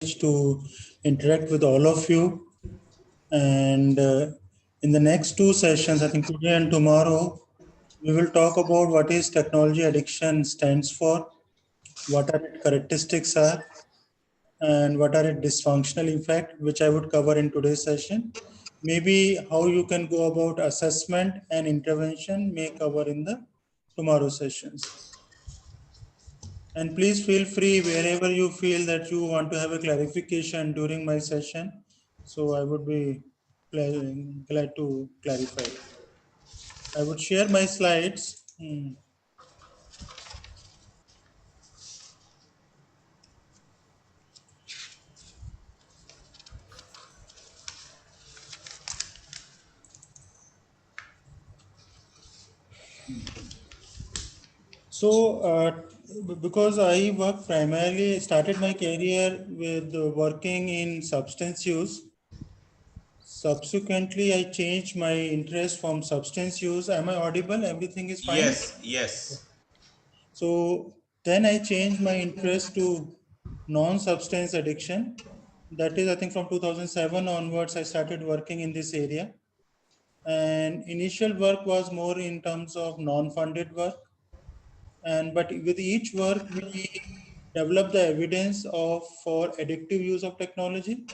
to interact with all of you. And in the next two sessions, I think today and tomorrow, we will talk about what is technology addiction stands for, what are its characteristics are, and what are its dysfunctional effect, which I would cover in today's session. Maybe how you can go about assessment and intervention may cover in the tomorrow sessions. And please feel free wherever you feel that you want to have a clarification during my session. So I would be glad to clarify. I would share my slides. So, because I work primarily, started my career with working in substance use. Subsequently, I changed my interest from substance use. Am I audible? Everything is fine? Yes, yes. So then I changed my interest to non-substance addiction. That is, I think from 2007 onwards, I started working in this area. And initial work was more in terms of non-funded work. And but with each work, we develop the evidence of for addictive use of technology,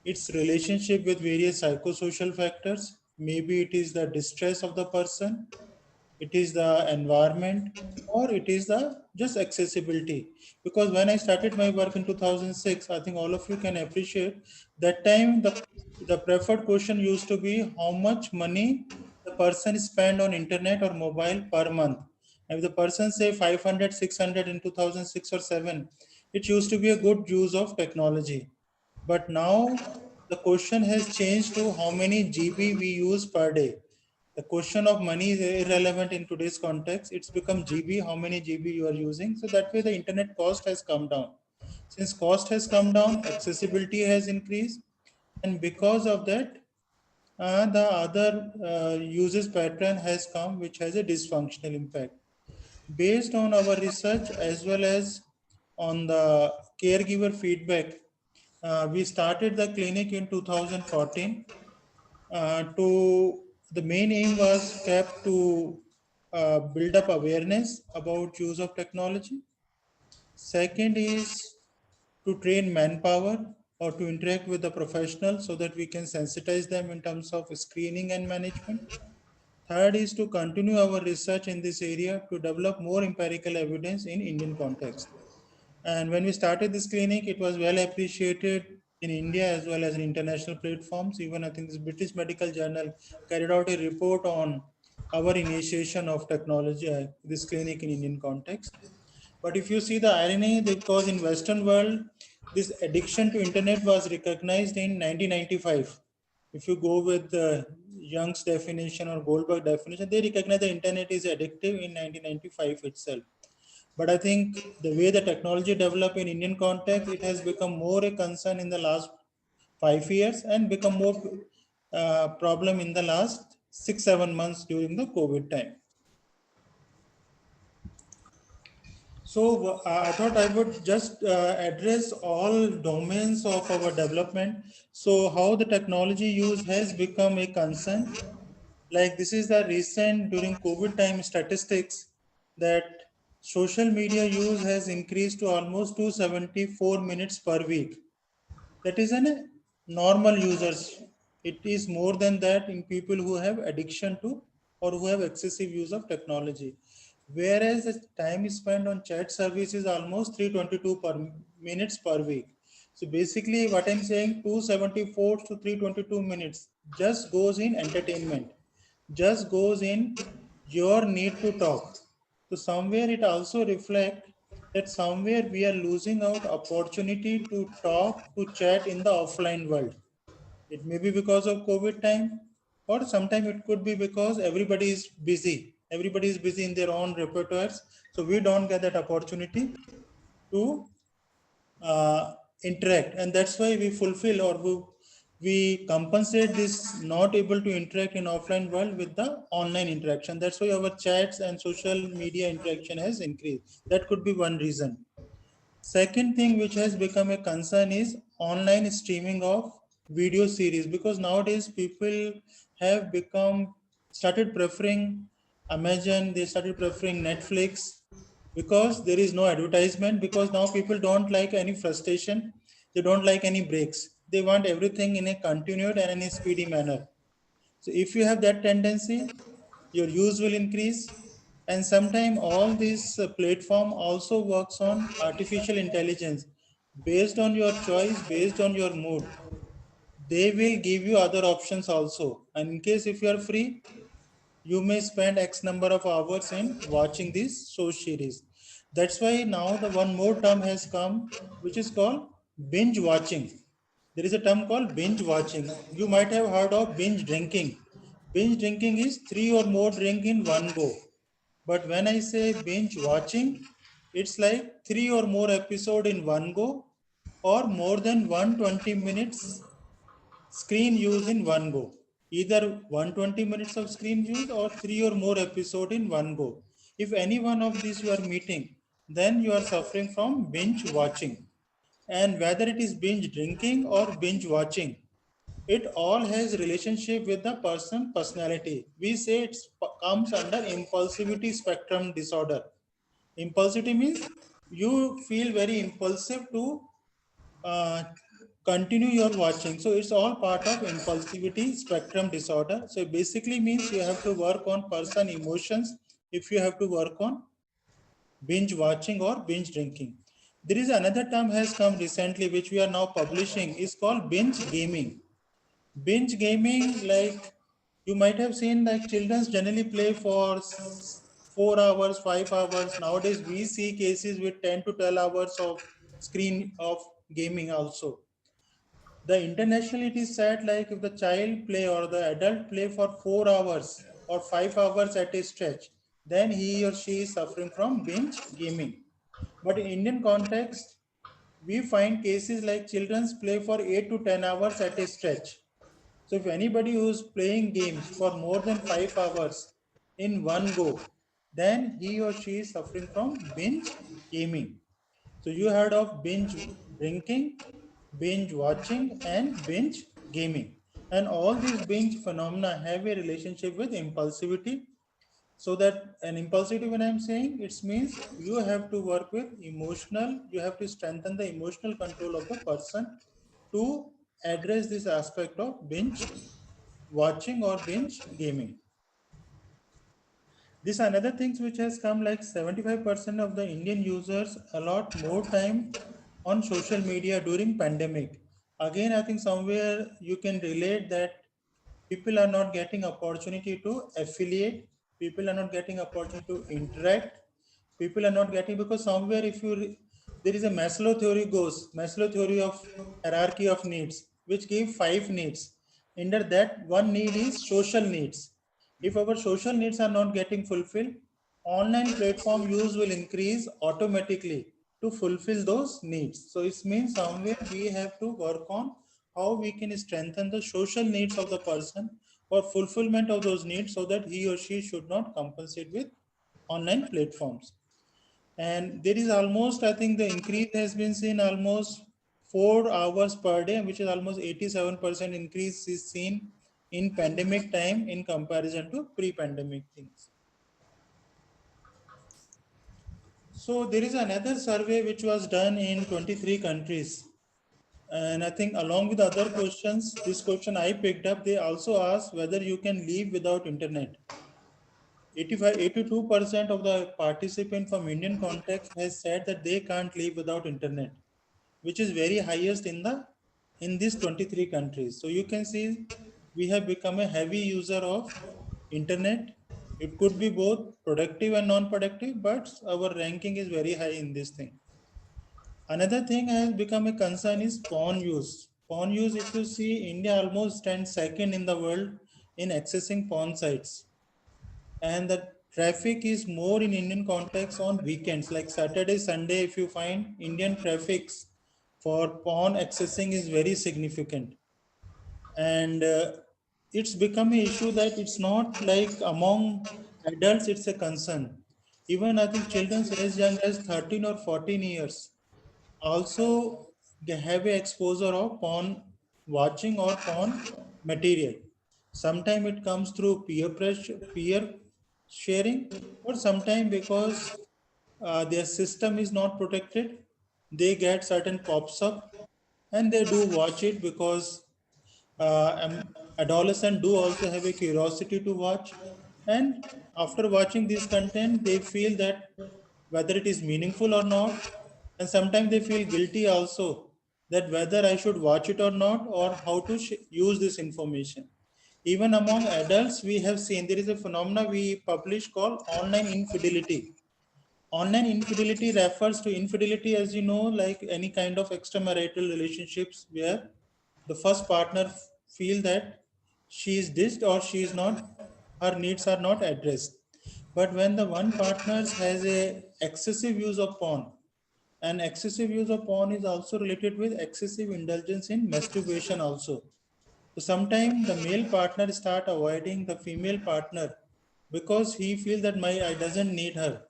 its relationship with various psychosocial factors. Maybe it is the distress of the person, it is the environment, or it is the just accessibility. Because when I started my work in 2006, I think all of you can appreciate that time the preferred question used to be how much money the person spend on internet or mobile per month. And if the person say 500, 600 in 2006 or 7, it used to be a good use of technology. But now the question has changed to how many GB we use per day. The question of money is irrelevant in today's context. It's become GB, how many GB you are using. So that way the internet cost has come down. Since cost has come down, accessibility has increased. And because of that, the other uses pattern has come, which has a dysfunctional impact. Based on our research as well as on the caregiver feedback, we started the clinic in 2014 to the main aim was kept to build up awareness about use of technology. Second is to train manpower or to interact with the professionals so that we can sensitize them in terms of screening and management. Third is to continue our research in this area to develop more empirical evidence in Indian context. And when we started this clinic, it was well appreciated in India as well as in international platforms. Even I think this British Medical Journal carried out a report on our initiation of technology, this clinic in Indian context. But if you see the irony, because in Western world, this addiction to internet was recognized in 1995. If you go with the Young's definition or Goldberg definition, they recognize the internet is addictive in 1995 itself. But I think the way the technology developed in Indian context, it has become more a concern in the last 5 years and become more problem in the last 6-7 months during the COVID time. So I thought I would just address all domains of our development. So how the technology use has become a concern. Like this is the recent during COVID time statistics that social media use has increased to almost 274 minutes per week. That is an normal users. It is more than that in people who have addiction to or who have excessive use of technology. Whereas the time spent on chat service is almost 322 minutes per week. So basically what I'm saying 274 to 322 minutes just goes in entertainment, just goes in your need to talk. So somewhere it also reflects that somewhere we are losing out opportunity to talk, to chat in the offline world. It may be because of COVID time, or sometimes it could be because everybody is busy. Everybody is busy in their own repertoires. So we don't get that opportunity to interact, and that's why we fulfill or we compensate this not able to interact in offline world with the online interaction. That's why our chats and social media interaction has increased. That could be one reason. Second thing which has become a concern is online streaming of video series, because nowadays people have become started preferring Amazon, they started preferring Netflix, because there is no advertisement, because now people don't like any frustration, they don't like any breaks. They want everything in a continued and in a speedy manner. So if you have that tendency, your use will increase. And sometimes all this platform also works on artificial intelligence. Based on your choice, based on your mood, they will give you other options also. And in case if you are free, you may spend X number of hours in watching this show series. That's why now the one more term has come, which is called binge watching. There is a term called binge watching. You might have heard of binge drinking. Binge drinking is three or more drink in one go. But when I say binge watching, it's like three or more episode in one go, or more than 120 minutes screen use in one go. Either 120 minutes of screen use or three or more episode in one go. If any one of these you are meeting, then you are suffering from binge watching. And whether it is binge drinking or binge watching, it all has relationship with the person personality. We say it comes under impulsivity spectrum disorder. Impulsivity means you feel very impulsive to uh, continue your watching. So it's all part of impulsivity spectrum disorder. So it basically means you have to work on person emotions if you have to work on binge watching or binge drinking. There is another term has come recently which we are now publishing, is called binge gaming. Binge gaming, like you might have seen, like children generally play for 4 hours, 5 hours. Nowadays we see cases with 10 to 12 hours of screen of gaming also. The international, it is said, like if the child play or the adult play for 4 hours or 5 hours at a stretch, then he or she is suffering from binge gaming. But in Indian context, we find cases like children play for 8 to 10 hours at a stretch. So if anybody who's playing games for more than 5 hours in one go, then he or she is suffering from binge gaming. So you heard of binge drinking, binge watching, and binge gaming. And all these binge phenomena have a relationship with impulsivity. So that an impulsivity, when I'm saying, it means you have to work with emotional, you have to strengthen the emotional control of the person to address this aspect of binge watching or binge gaming. This another things which has come, like 75% of the Indian users allot more time on social media during pandemic. Again, I think somewhere you can relate that people are not getting opportunity to affiliate, people are not getting opportunity to interact, people are not getting, because somewhere if you there is a Maslow theory goes, Maslow theory of hierarchy of needs, which give five needs. Under that, one need is social needs. If our social needs are not getting fulfilled, online platform use will increase automatically to fulfill those needs. So it means somewhere we have to work on how we can strengthen the social needs of the person for fulfillment of those needs, so that he or she should not compensate with online platforms. And there is almost, I think the increase has been seen almost 4 hours per day, which is almost 87% increase is seen in pandemic time in comparison to pre-pandemic things. So there is another survey which was done in 23 countries. And I think along with other questions, this question I picked up, they also asked whether you can live without internet. 82% of the participant from Indian context has said that they can't live without internet, which is very highest in these 23 countries. So you can see we have become a heavy user of internet. It could be both productive and non-productive, but our ranking is very high in this thing. Another thing has become a concern is porn use. Porn use, if you see, India almost stands second in the world in accessing porn sites. And the traffic is more in Indian context on weekends, like Saturday, Sunday. If you find Indian traffics for porn accessing is very significant. And it's become an issue that it's not like among adults, it's a concern. Even I think children as young as 13 or 14 years, also they have a exposure of porn watching or porn material. Sometimes it comes through peer pressure, peer sharing, or sometimes because their system is not protected, they get certain pops up and they do watch it because adolescents do also have a curiosity to watch, and after watching this content they feel that whether it is meaningful or not, and sometimes they feel guilty also that whether I should watch it or not, or how to use this information. Even among adults we have seen there is a phenomena we publish called online infidelity. Online infidelity refers to infidelity, as you know, like any kind of extramarital relationships where the first partner feel that she is dissed or she is not, her needs are not addressed. But when the one partners has a excessive use of porn, and excessive use of porn is also related with excessive indulgence in masturbation also. So sometimes the male partner start avoiding the female partner because he feels that my I doesn't need her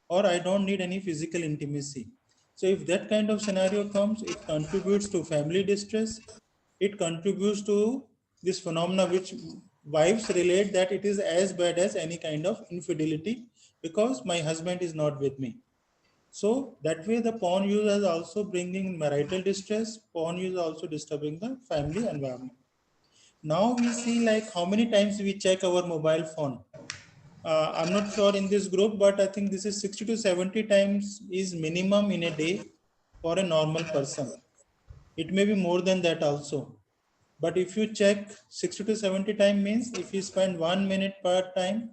or I don't need any physical intimacy. So if that kind of scenario comes, it contributes to family distress. It contributes to this phenomena which wives relate that it is as bad as any kind of infidelity because my husband is not with me. So that way the porn use is also bringing marital distress. Porn use is also disturbing the family environment. Now we see like how many times we check our mobile phone. I'm not sure in this group, but I think this is 60 to 70 times is minimum in a day for a normal person. It may be more than that also. But if you check 60 to 70 time means if you spend 1 minute per time,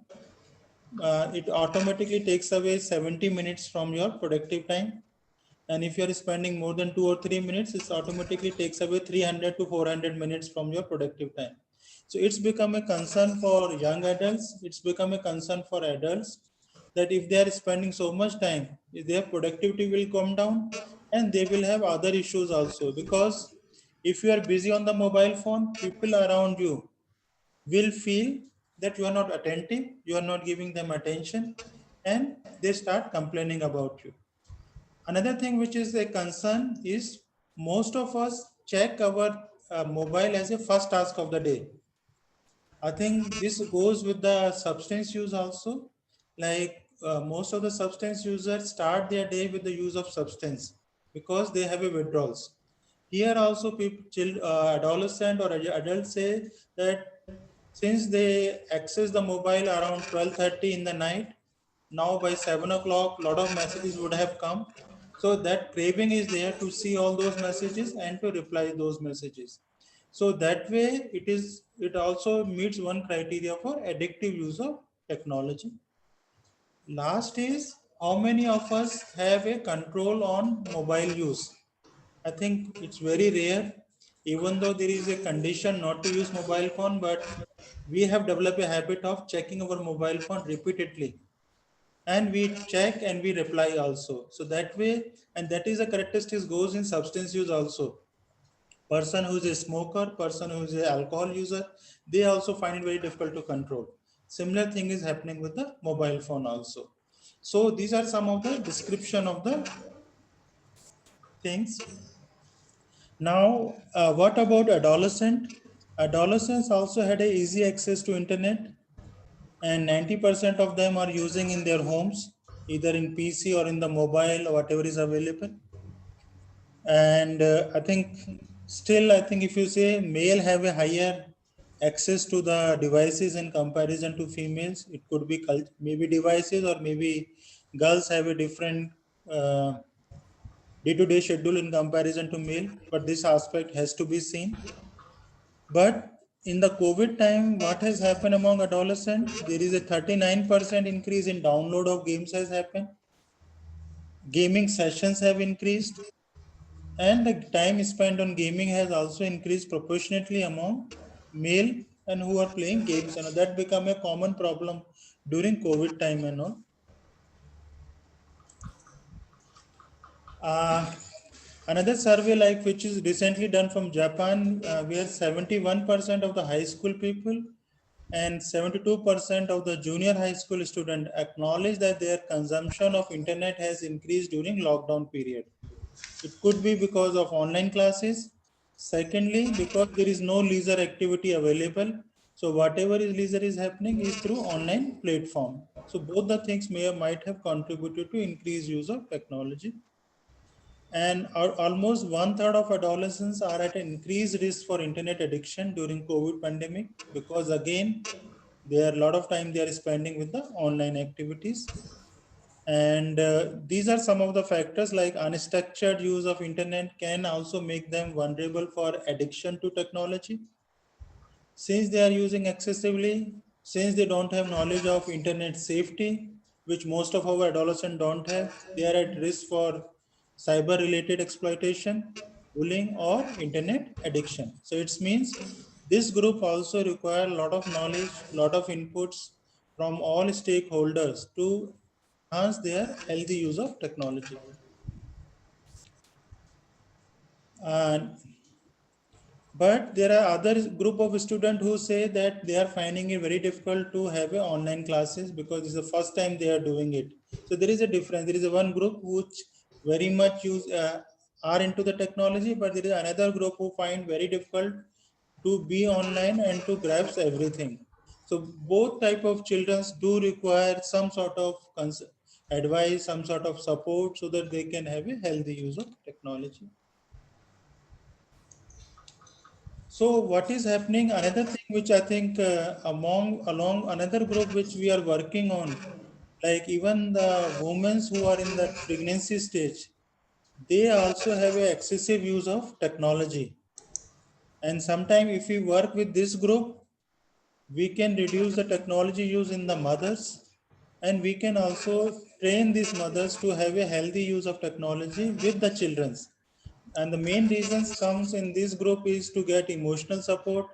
it automatically takes away 70 minutes from your productive time. And if you're spending more than 2 or 3 minutes, it automatically takes away 300 to 400 minutes from your productive time. So it's become a concern for young adults. It's become a concern for adults that if they are spending so much time, their productivity will come down and they will have other issues also. Because if you are busy on the mobile phone, people around you will feel that you are not attentive, you are not giving them attention, and they start complaining about you. Another thing which is a concern is most of us check our mobile as a first task of the day. I think this goes with the substance use also. Like most of the substance users start their day with the use of substance because they have a withdrawals. Here also, people, adolescent or adults say that since they access the mobile around 12:30 in the night, now by 7 o'clock, a lot of messages would have come. So that craving is there to see all those messages and to reply those messages. So that way it also meets one criteria for addictive use of technology. Last is how many of us have a control on mobile use. I think it's very rare, even though there is a condition not to use mobile phone, but we have developed a habit of checking our mobile phone repeatedly, and we check and we reply also. So that way, and that is a characteristic goes in substance use also. Person who is a smoker, person who is an alcohol user, they also find it very difficult to control. Similar thing is happening with the mobile phone also. So these are some of the description of the things. Now, what about adolescent? Adolescents also had a easy access to internet, and 90% of them are using in their homes, either in PC or in the mobile or whatever is available. And I think still, I think if you say male have a higher access to the devices in comparison to females, it could be maybe devices, or maybe girls have a different day-to-day schedule in comparison to male, but this aspect has to be seen. But in the COVID time, what has happened among adolescents? There is a 39% increase in download of games has happened. Gaming sessions have increased, and the time spent on gaming has also increased proportionately among male and who are playing games, and that become a common problem during COVID time and all. Uh, Another survey like which is recently done from Japan, where 71% of the high school people and 72% of the junior high school student acknowledge that their consumption of internet has increased during lockdown period. It could be because of online classes. Secondly, because there is no leisure activity available. So whatever is leisure is happening is through online platform. So both the things may or might have contributed to increased use of technology. And almost one third of adolescents are at an increased risk for internet addiction during COVID pandemic because again, there are a lot of time they are spending with the online activities. And these are some of the factors like unstructured use of internet can also make them vulnerable for addiction to technology. Since they are using excessively, since they don't have knowledge of internet safety, which most of our adolescents don't have, they are at risk for cyber related exploitation, bullying, or internet addiction. So it means this group also require a lot of knowledge, lot of inputs from all stakeholders to enhance their healthy use of technology. And but there are other group of students who say that they are finding it very difficult to have a online classes because it's the first time they are doing it. So there is a difference. There is a one group which very much use are into the technology, but there is another group who find very difficult to be online and to grasp everything. So both type of children do require some sort of advice, some sort of support, so that they can have a healthy use of technology. So what is happening? Another thing which I think among along another group which we are working on, like even the women who are in the pregnancy stage, they also have a excessive use of technology. And sometimes if we work with this group, we can reduce the technology use in the mothers, and we can also train these mothers to have a healthy use of technology with the childrens. And the main reasons comes in this group is to get emotional support,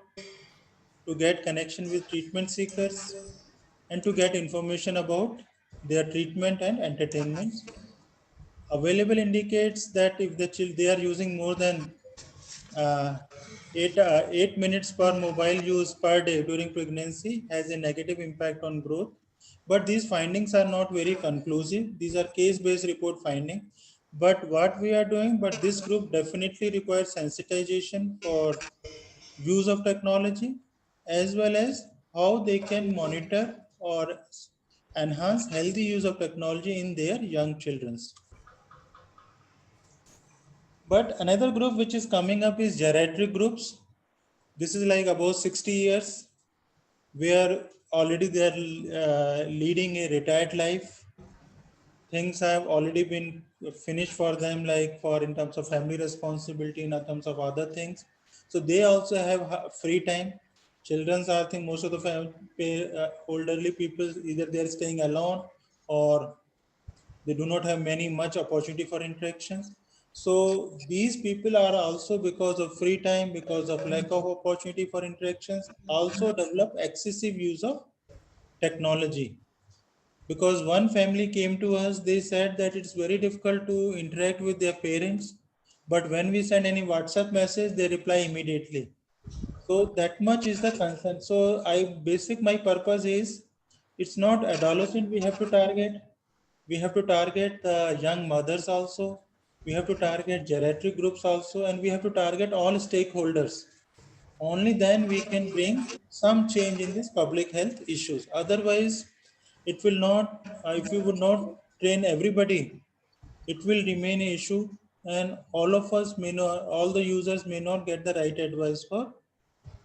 to get connection with treatment seekers, and to get information about their treatment and entertainment. Available indicates that if they are using more than uh, 8 minutes per mobile use per day during pregnancy has a negative impact on growth. But these findings are not very conclusive. These are case-based report findings. But what we are doing, but this group definitely requires sensitization for use of technology, as well as how they can monitor or enhance healthy use of technology in their young children. But another group which is coming up is geriatric groups. This is like about 60 years, where already they are leading a retired life. Things have already been finished for them, like for in terms of family responsibility, in terms of other things. So they also have free time. Children's, I think most of the elderly people, either they are staying alone or they do not have many much opportunity for interactions. So these people are also, because of free time, because of lack of opportunity for interactions, also develop excessive use of technology. Because one family came to us, they said that it's very difficult to interact with their parents, but when we send any WhatsApp message, they reply immediately. So that much is the concern. So my purpose is, it's not adolescent we have to target. We have to target the young mothers also. We have to target geriatric groups also, and we have to target all stakeholders. Only then we can bring some change in these public health issues. Otherwise, it will not. If you would not train everybody, it will remain an issue, and all of us may not, all the users may not get the right advice for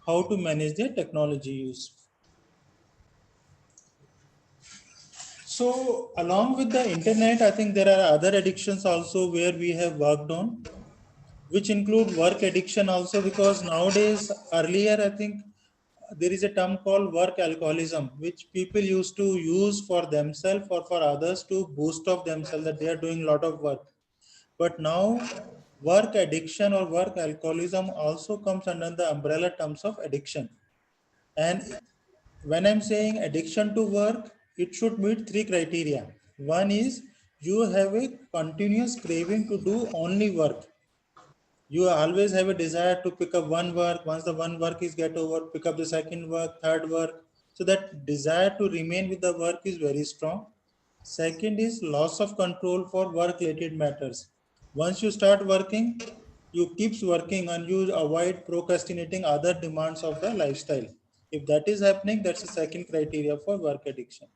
how to manage their technology use. So, along with the internet, I think there are other addictions also where we have worked on, which include work addiction also, because nowadays, earlier, I think there is a term called work alcoholism, which people used to use for themselves or for others to boost up themselves that they are doing a lot of work. But now, work addiction or work alcoholism also comes under the umbrella terms of addiction. And when I'm saying addiction to work, it should meet three criteria. One is you have a continuous craving to do only work. You always have a desire to pick up one work. Once the one work is get over, pick up the second work, third work. So that desire to remain with the work is very strong. Second is loss of control for work related matters. Once you start working, you keeps working and you avoid procrastinating other demands of the lifestyle. If that is happening, that's the second criteria for work addiction.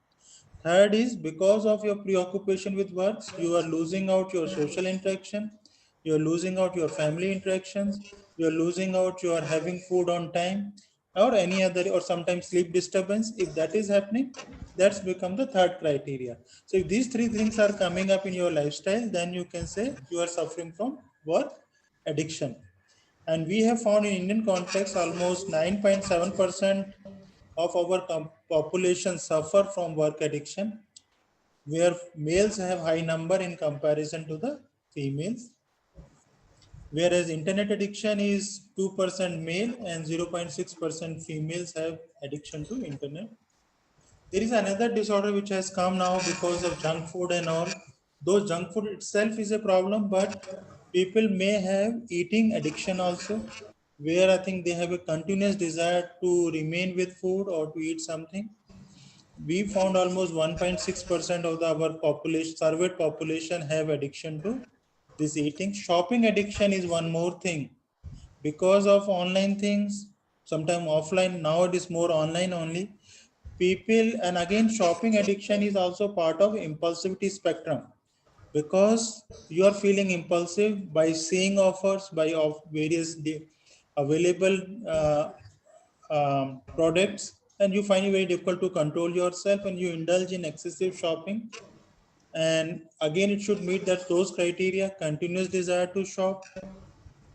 Third is because of your preoccupation with works, you are losing out your social interaction, you are losing out your family interactions, you are losing out your having food on time, or any other, or sometimes sleep disturbance. If that is happening, that's become the third criteria. So if these three things are coming up in your lifestyle, then you can say you are suffering from work addiction. And we have found in Indian context almost 9.7% of our population suffer from work addiction, where males have high number in comparison to the females, whereas internet addiction is 2% male and 0.6% females have addiction to internet. There is another disorder which has come now because of junk food and all. Though junk food itself is a problem, but people may have eating addiction also, where I think they have a continuous desire to remain with food or to eat something. We found almost 1.6% of our population, surveyed population, have addiction to this eating. Shopping addiction is one more thing because of online things, sometimes offline. Now it is more online only. People, and again, shopping addiction is also part of impulsivity spectrum, because you are feeling impulsive by seeing offers by of various available products, and you find it very difficult to control yourself and you indulge in excessive shopping. And again, it should meet that those criteria: continuous desire to shop,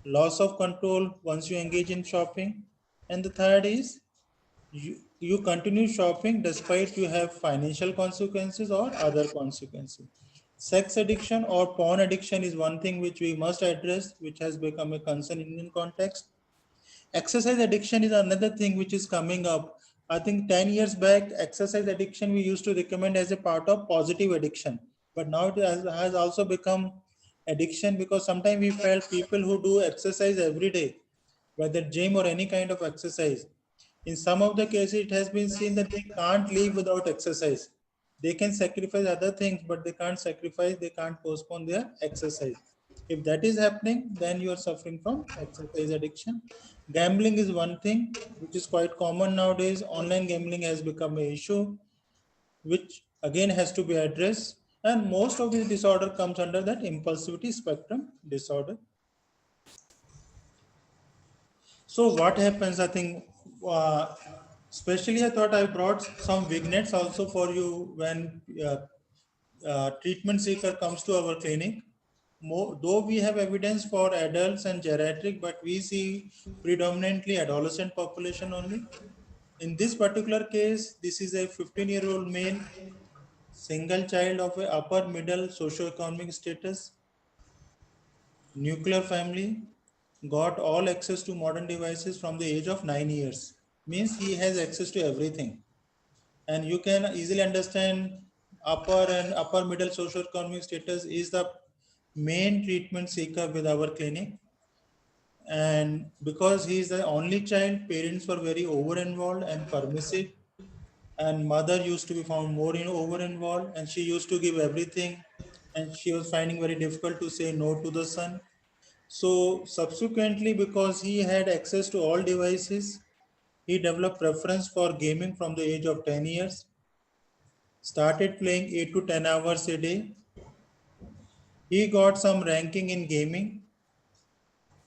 loss of control once you engage in shopping, and the third is you continue shopping despite you have financial consequences or other consequences. Sex addiction or porn addiction is one thing which we must address, which has become a concern in Indian context. Exercise addiction is another thing which is coming up. I think 10 years back, exercise addiction we used to recommend as a part of positive addiction. But now it has also become addiction, because sometimes we felt people who do exercise every day, whether gym or any kind of exercise, in some of the cases, it has been seen that they can't live without exercise. They can sacrifice other things, but they can't postpone their exercise. If that is happening, then you are suffering from exercise addiction. Gambling is one thing which is quite common nowadays. Online gambling has become an issue, which again has to be addressed. And most of this disorder comes under that impulsivity spectrum disorder. So what happens? I think, uh, especially I thought I brought some vignettes also for you when treatment seeker comes to our clinic. Though we have evidence for adults and geriatric, but we see predominantly adolescent population only. In this particular case, this is a 15-year-old male, single child of a upper middle socioeconomic status, nuclear family, got all access to modern devices from the age of 9 years. Means he has access to everything. And you can easily understand upper and upper middle socioeconomic status is the main treatment seeker with our clinic. And because he is the only child, parents were very over involved and permissive. And mother used to be found more over involved, and she used to give everything. And she was finding very difficult to say no to the son. So subsequently, because he had access to all devices, he developed preference for gaming from the age of 10 years, started playing 8 to 10 hours a day. He got some ranking in gaming,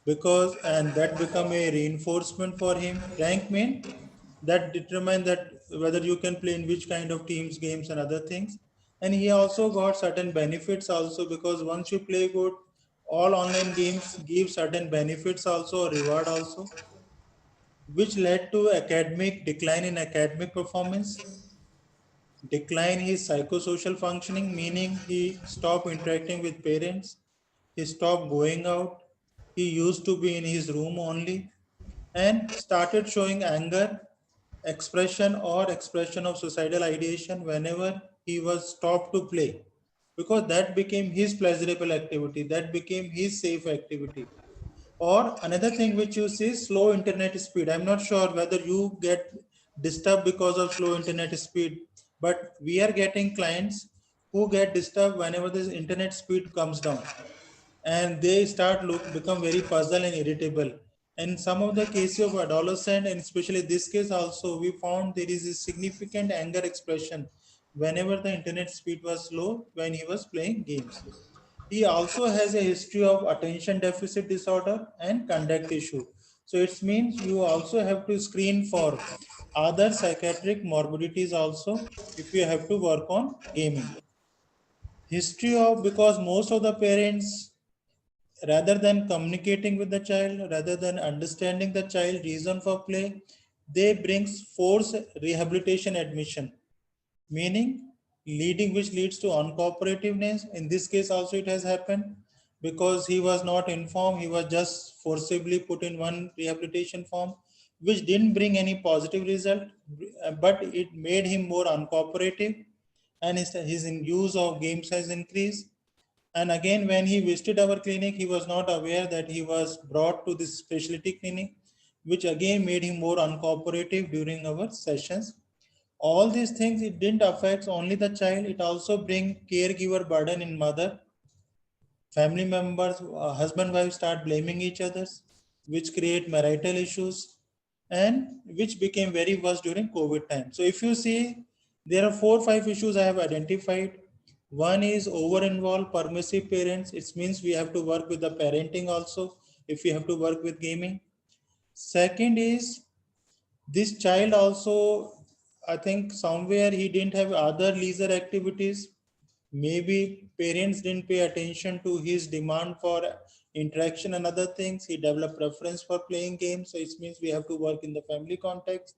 because, and that become a reinforcement for him. Rank mean that determine that whether you can play in which kind of teams, games and other things. And he also got certain benefits also, because once you play good, all online games give certain benefits also, reward also, which led to academic decline in academic performance, decline his psychosocial functioning, meaning he stopped interacting with parents, he stopped going out, he used to be in his room only, and started showing anger, expression of suicidal ideation whenever he was stopped to play, because that became his pleasurable activity, that became his safe activity. Or another thing which you see, slow internet speed. I'm not sure whether you get disturbed because of slow internet speed, but we are getting clients who get disturbed whenever the internet speed comes down. and they start become very puzzled and irritable. And some of the cases of adolescent, and especially this case also, we found there is a significant anger expression whenever the internet speed was low when he was playing games. He also has a history of attention deficit disorder and conduct issue. So it means you also have to screen for other psychiatric morbidities also if you have to work on gaming. History of, because most of the parents, rather than communicating with the child, rather than understanding the child reason for play, they brings force rehabilitation admission, meaning leading, which leads to uncooperativeness. In this case also it has happened, because he was not informed, he was just forcibly put in one rehabilitation form, which didn't bring any positive result, but it made him more uncooperative, and his use of games has increased. And again, when he visited our clinic, he was not aware that he was brought to this specialty clinic, which again made him more uncooperative during our sessions. All these things, it didn't affect only the child, it also bring caregiver burden in mother. Family members, husband, wife start blaming each others, which create marital issues, and which became very worse during COVID time. So if you see, there are 4 or 5 issues I have identified. One is over-involved permissive parents. It means we have to work with the parenting also if we have to work with gaming. Second is this child also, I think somewhere he didn't have other leisure activities. Maybe parents didn't pay attention to his demand for interaction and other things. He developed preference for playing games. So it means we have to work in the family context.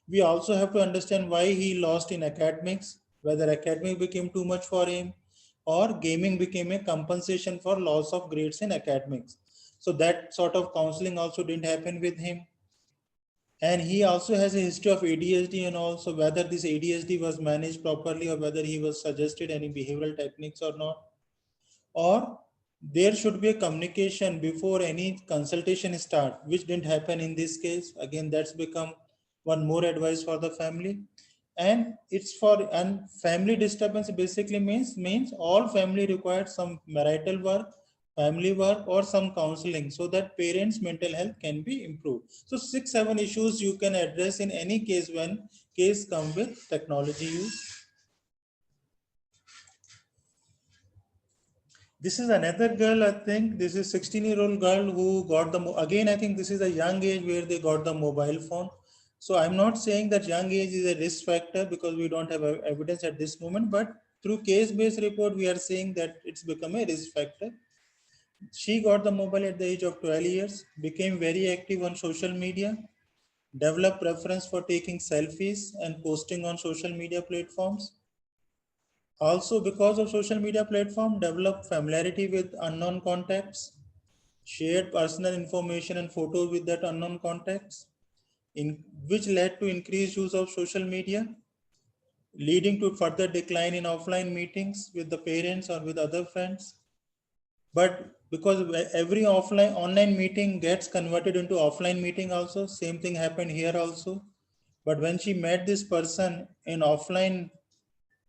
We also have to understand why he lost in academics, whether academic became too much for him or gaming became a compensation for loss of grades in academics. So that sort of counseling also didn't happen with him. And he also has a history of ADHD, and also whether this ADHD was managed properly or whether he was suggested any behavioral techniques or not. Or there should be a communication before any consultation start, which didn't happen in this case. Again, that's become one more advice for the family. And it's for, and family disturbance basically means all family requires some marital work, family work, or some counseling, so that parents mental health can be improved. So 6 7 issues you can address in any case when case come with technology use. This is another girl, I think this is 16-year-old girl who got the, again, I think this is a young age where they got the mobile phone. So I'm not saying that young age is a risk factor because we don't have evidence at this moment, but through case-based report, we are saying that it's become a risk factor. She got the mobile at the age of 12 years, became very active on social media, developed preference for taking selfies and posting on social media platforms. Also, because of social media platform, developed familiarity with unknown contacts, shared personal information and photos with that unknown contacts, in which led to increased use of social media, leading to further decline in offline meetings with the parents or with other friends. But because every offline online meeting gets converted into offline meeting also, same thing happened here also. But when she met this person in offline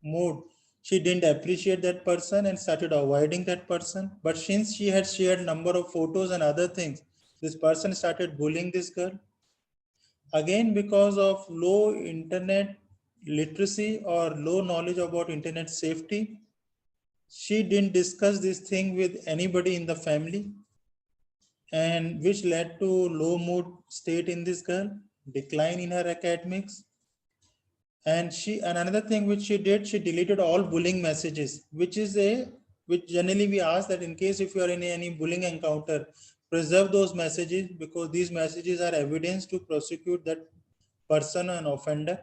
mood, she didn't appreciate that person and started avoiding that person. But since she had shared number of photos and other things, this person started bullying this girl. Again, because of low internet literacy or low knowledge about internet safety, she didn't discuss this thing with anybody in the family, and which led to low mood state in this girl, decline in her academics. And she, and another thing which she did, she deleted all bullying messages, which generally we ask that in case if you are in any bullying encounter, preserve those messages, because these messages are evidence to prosecute that person and offender.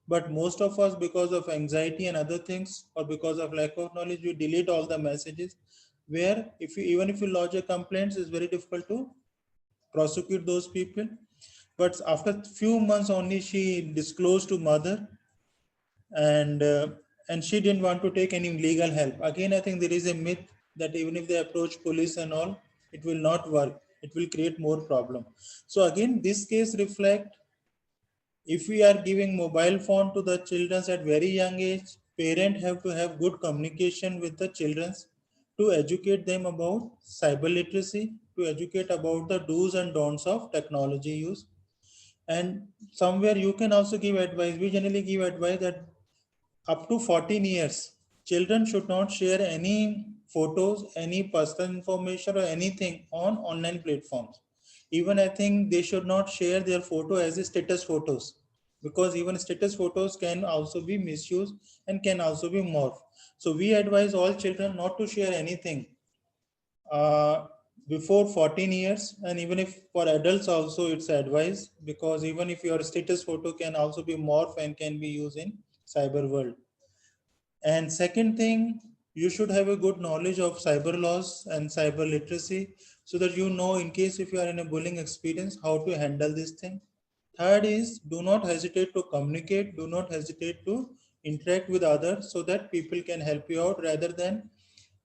But most of us, because of anxiety and other things, or because of lack of knowledge, we delete all the messages, where if you, even if you lodge a complaint, it's very difficult to prosecute those people. But after few months only, she disclosed to mother, and she didn't want to take any legal help. Again, I think there is a myth that even if they approach police and all, it will not work, it will create more problem. So again, this case reflect, if we are giving mobile phone to the children at very young age, parent have to have good communication with the children, to educate them about cyber literacy, to educate about the do's and don'ts of technology use. And somewhere you can also give advice. We generally give advice that up to 14 years, children should not share any photos, any personal information or anything on online platforms. Even I think they should not share their photo as a status photos, because even status photos can also be misused and can also be morphed. So we advise all children not to share anything uh, before 14 years, and even if for adults also it's advised, because even if your status photo can also be morphed and can be used in cyber world. And second thing, you should have a good knowledge of cyber laws and cyber literacy, so that you know in case if you are in a bullying experience, how to handle this thing. Third is, do not hesitate to communicate, do not hesitate to interact with others, so that people can help you out rather than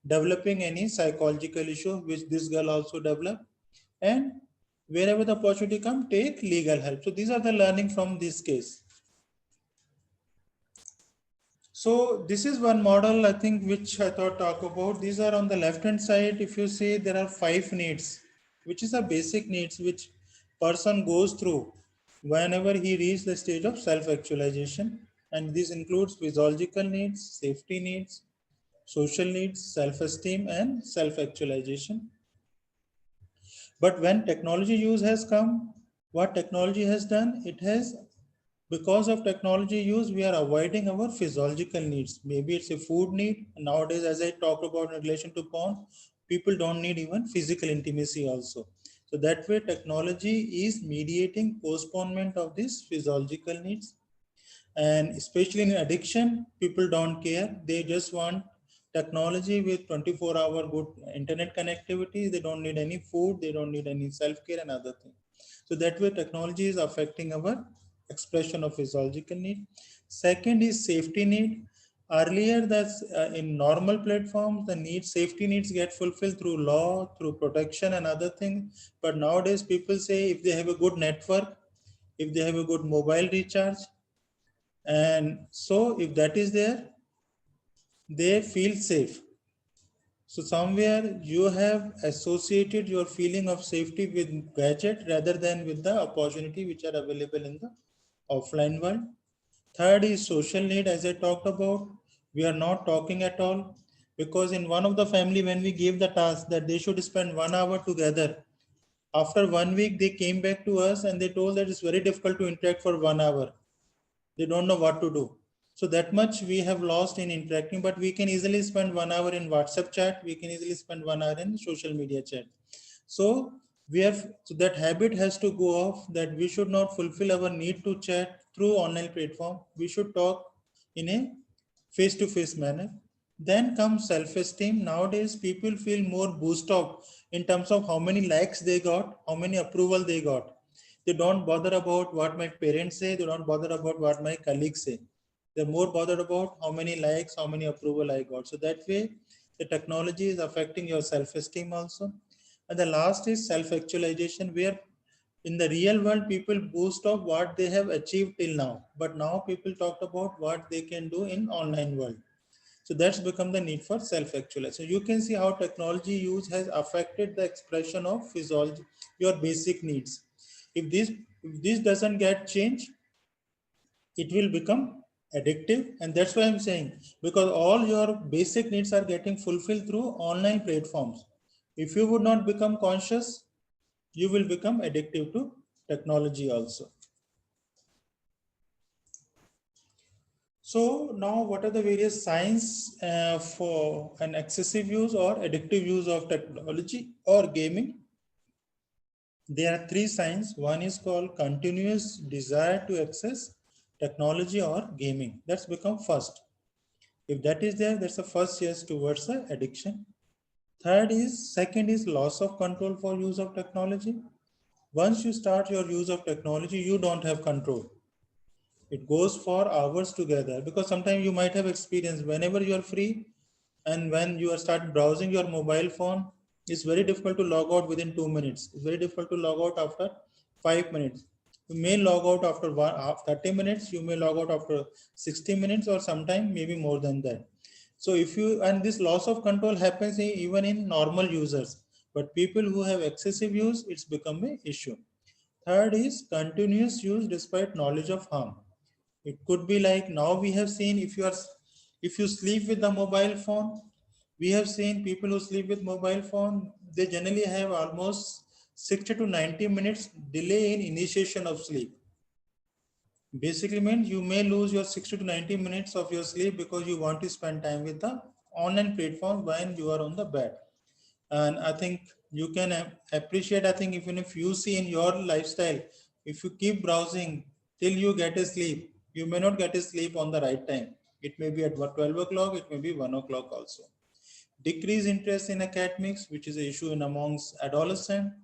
developing any psychological issue, which this girl also developed. And wherever the opportunity come, take legal help. So these are the learning from this case. So this is one model I think which I thought talk about. These are on the left hand side. If you see, there are 5 needs, which is a basic needs which person goes through whenever he reaches the stage of self-actualization. And this includes physiological needs, safety needs, social needs, self-esteem, and self-actualization. But when technology use has come, what technology has done, it has, because of technology use, we are avoiding our physiological needs. Maybe it's a food need. Nowadays, as I talked about in relation to porn, people don't need even physical intimacy also. So that way, technology is mediating postponement of these physiological needs. And especially in addiction, people don't care. They just want technology with 24-hour good internet connectivity. They don't need any food, they don't need any self-care and other things. So that way technology is affecting our expression of physiological need. Second is safety need. Earlier, that's in normal platforms, the need safety needs get fulfilled through law, through protection and other things. But nowadays people say if they have a good network, if they have a good mobile recharge, and so if that is there, they feel safe. So somewhere you have associated your feeling of safety with gadget rather than with the opportunity which are available in the offline world. Third is social need, as I talked about. We are not talking at all, because in one of the family, when we gave the task that they should spend 1 hour together, after 1 week they came back to us and they told that it's very difficult to interact for 1 hour. They don't know what to do. So that much we have lost in interacting, but we can easily spend 1 hour in WhatsApp chat, we can easily spend 1 hour in social media chat. So we have, so that habit has to go off, that we should not fulfill our need to chat through online platform. We should talk in a face-to-face manner. Then comes self-esteem. Nowadays people feel more boost up in terms of how many likes they got, how many approval they got. They don't bother about what my parents say, they don't bother about what my colleagues say. They're more bothered about how many likes, how many approval I got. So that way the technology is affecting your self-esteem also. And the last is self-actualization, where in the real world people boast of what they have achieved till now, but now people talk about what they can do in online world. So that's become the need for self-actualization. So you can see how technology use has affected the expression of physiology, your basic needs. If this doesn't get changed, it will become addictive. And that's why I'm saying, because all your basic needs are getting fulfilled through online platforms. If you would not become conscious, you will become addictive to technology also. So now what are the various signs for an excessive use or addictive use of technology or gaming? There are 3 signs. One is called continuous desire to access technology or gaming. That's become first. If that is there, that's the first yes towards the addiction. Second is loss of control for use of technology. Once you start your use of technology, you don't have control. It goes for hours together, because sometimes you might have experienced whenever you are free and when you are start browsing your mobile phone, it's very difficult to log out within 2 minutes. It's very difficult to log out after 5 minutes. You may log out after 30 minutes, you may log out after 60 minutes, or sometime maybe more than that. So if you, and this loss of control happens even in normal users, but people who have excessive use, it's become a issue. Third is continuous use despite knowledge of harm. It could be like, now we have seen, if you sleep with the mobile phone, we have seen people who sleep with mobile phone, they generally have almost 60 to 90 minutes delay in initiation of sleep. Basically means you may lose your 60 to 90 minutes of your sleep because you want to spend time with the online platform when you are on the bed. And I think you can appreciate, I think even if you see in your lifestyle, if you keep browsing till you get a sleep, you may not get a sleep on the right time. It may be at 12 o'clock, it may be 1 o'clock also. Decrease interest in academics, which is an issue in amongst adolescents.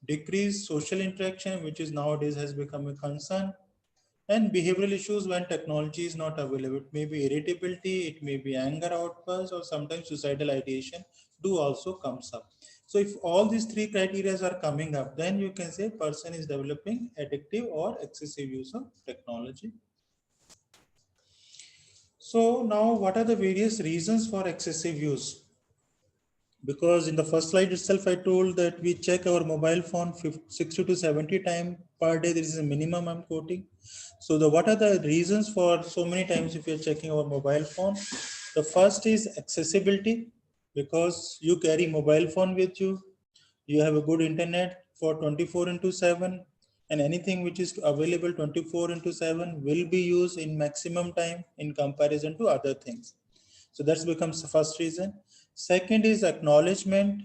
Decrease social interaction, which is nowadays has become a concern. And behavioral issues when technology is not available. It may be irritability, it may be anger outbursts, or sometimes suicidal ideation do also comes up. So if all these three criteria are coming up, then you can say person is developing addictive or excessive use of technology. So now what are the various reasons for excessive use? Because in the first slide itself, I told that we check our mobile phone 60 to 70 times per day. This is a minimum I'm quoting. So what are the reasons for so many times if you're checking our mobile phone? The first is accessibility, because you carry mobile phone with you. You have a good internet for 24 into 7, and anything which is available 24 into 7 will be used in maximum time in comparison to other things. So that becomes the first reason. Second is acknowledgement.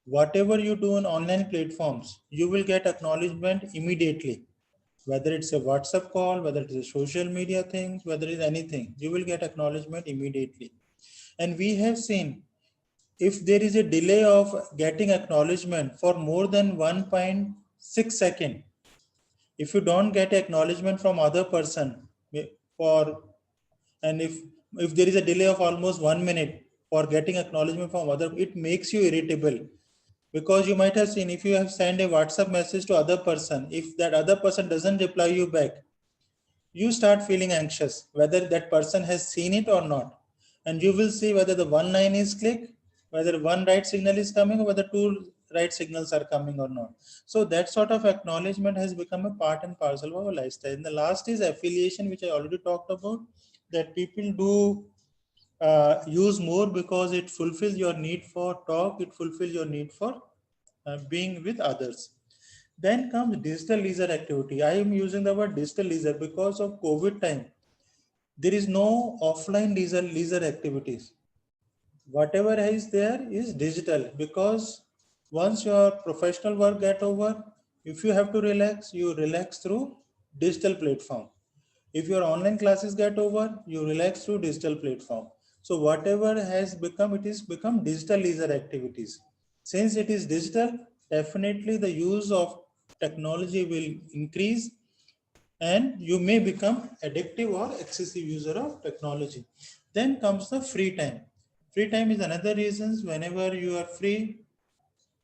Whatever you do on online platforms, you will get acknowledgement immediately. Whether it's a WhatsApp call, whether it's a social media thing, whether it's anything, you will get acknowledgement immediately. And we have seen, if there is a delay of getting acknowledgement for more than 1.6 second, if you don't get acknowledgement from other person for, and if there is a delay of almost 1 minute for getting acknowledgement from other, it makes you irritable. Because you might have seen, if you have sent a WhatsApp message to other person, if that other person doesn't reply you back, you start feeling anxious whether that person has seen it or not. And you will see whether the one line is clicked, whether one right signal is coming, or whether two right signals are coming or not. So that sort of acknowledgement has become a part and parcel of our lifestyle. And the last is affiliation, which I already talked about, that people do use more because it fulfills your need for talk, it fulfills your need for being with others. Then comes digital leisure activity. I am using the word digital leisure because of COVID time. There is no offline leisure activities. Whatever is there is digital, because once your professional work get over, if you have to relax, you relax through digital platform. If your online classes get over, you relax through digital platform. So whatever has become, it is become digital leisure activities. Since it is digital, definitely the use of technology will increase, and you may become addictive or excessive user of technology. Then comes the free time. Free time is another reasons. Whenever you are free,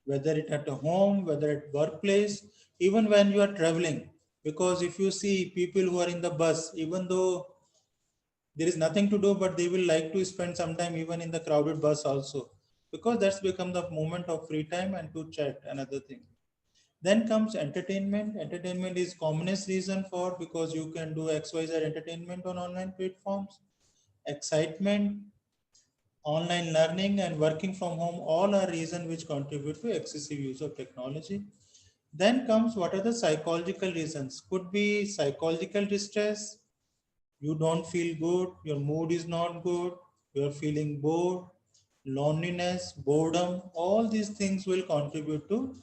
whether it at a home, whether at workplace, even when you are traveling. Because if you see people who are in the bus, even though there is nothing to do, but they will like to spend some time even in the crowded bus also, because that's become the moment of free time and to chat, another thing. Then comes entertainment. Entertainment is commonest reason for, because you can do XYZ entertainment on online platforms. Excitement, online learning, and working from home, all are reasons which contribute to excessive use of technology. Then comes, what are the psychological reasons? Could be psychological distress. You don't feel good, your mood is not good, you're feeling bored, loneliness, boredom, all these things will contribute to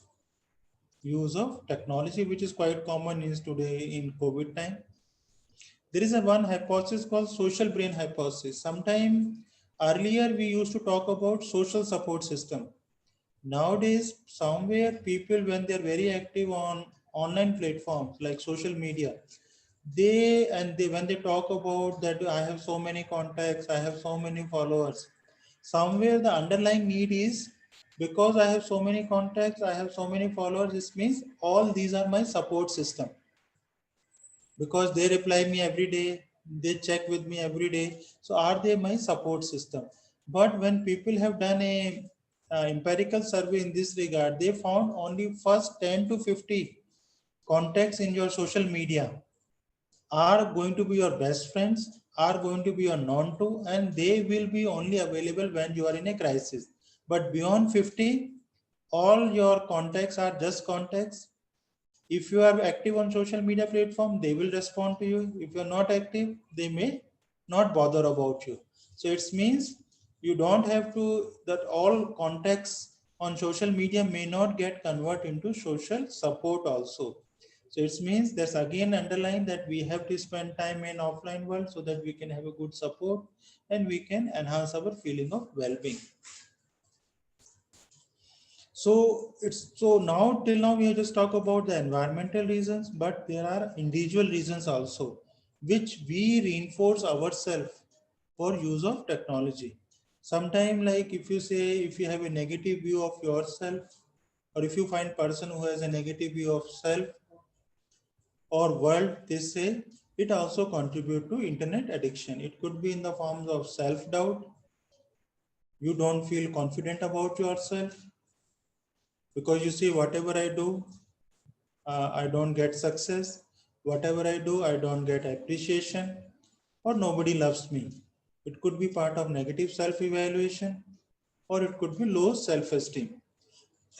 use of technology, which is quite common is today in COVID time. There is a one hypothesis called social brain hypothesis. Sometime earlier we used to talk about social support system. Nowadays, somewhere people, when they're very active on online platforms like social media, they when they talk about that, I have so many contacts, I have so many followers, somewhere the underlying need is, because I have so many contacts, I have so many followers, this means all these are my support system, because they reply me every day, they check with me every day, so are they my support system? But when people have done a empirical survey in this regard, they found only first 10 to 50 contacts in your social media are going to be your best friends, are going to be your non to, and they will be only available when you are in a crisis. But beyond 50, all your contacts are just contacts. If you are active on social media platform, they will respond to you. If you're not active, they may not bother about you. So it means you don't have to, that all contacts on social media may not get convert into social support also. So it means that's again underline that we have to spend time in offline world so that we can have a good support and we can enhance our feeling of well-being. So now till now we have just talked about the environmental reasons, but there are individual reasons also, which we reinforce ourselves for use of technology. Sometime like if you say if you have a negative view of yourself, or if you find person who has a negative view of self or world, they say it also contribute to internet addiction. It could be in the forms of self doubt. You don't feel confident about yourself because you see whatever I do, I don't get success. Whatever I do, I don't get appreciation, or nobody loves me. It could be part of negative self evaluation, or it could be low self esteem.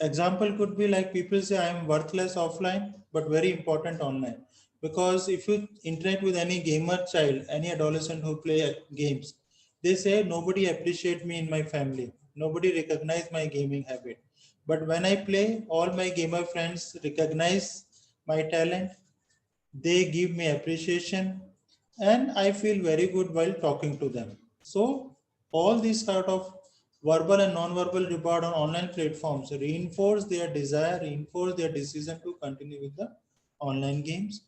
Example could be like people say, I am worthless offline, but very important online. Because if you interact with any gamer child, any adolescent who play games, they say, nobody appreciate me in my family. Nobody recognize my gaming habit. But when I play, all my gamer friends recognize my talent, they give me appreciation, and I feel very good while talking to them. So all these sort of verbal and non-verbal reward on online platforms reinforce their desire, reinforce their decision to continue with the online games.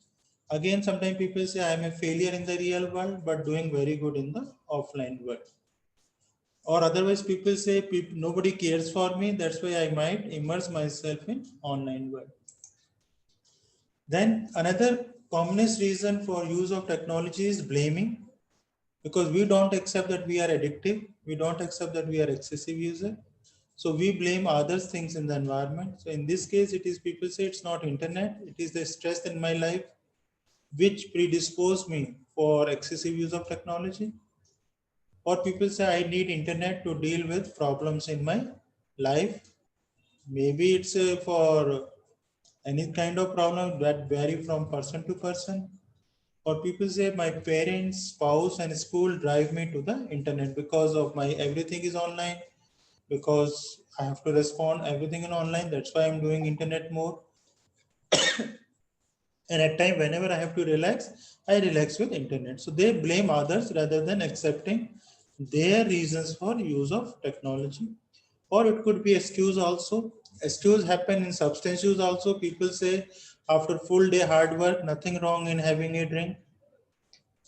Again, sometimes people say I am a failure in the real world but doing very good in the offline world. Or otherwise people say nobody cares for me, that's why I might immerse myself in online world. Then another commonest reason for use of technology is blaming, because we don't accept that we are addictive, we don't accept that we are excessive user. So we blame other things in the environment. So in this case, it is people say it's not internet, it is the stress in my life which predispose me for excessive use of technology. Or people say I need internet to deal with problems in my life. Maybe it's for any kind of problem that vary from person to person. Or people say my parents, spouse, and school drive me to the internet because of my everything is online, because I have to respond everything in online. That's why I'm doing internet more. And at time whenever I have to relax, I relax with internet. So they blame others rather than accepting their reasons for use of technology. Or it could be excuse also. Excuse happen in substance use also. People say after full day hard work, nothing wrong in having a drink.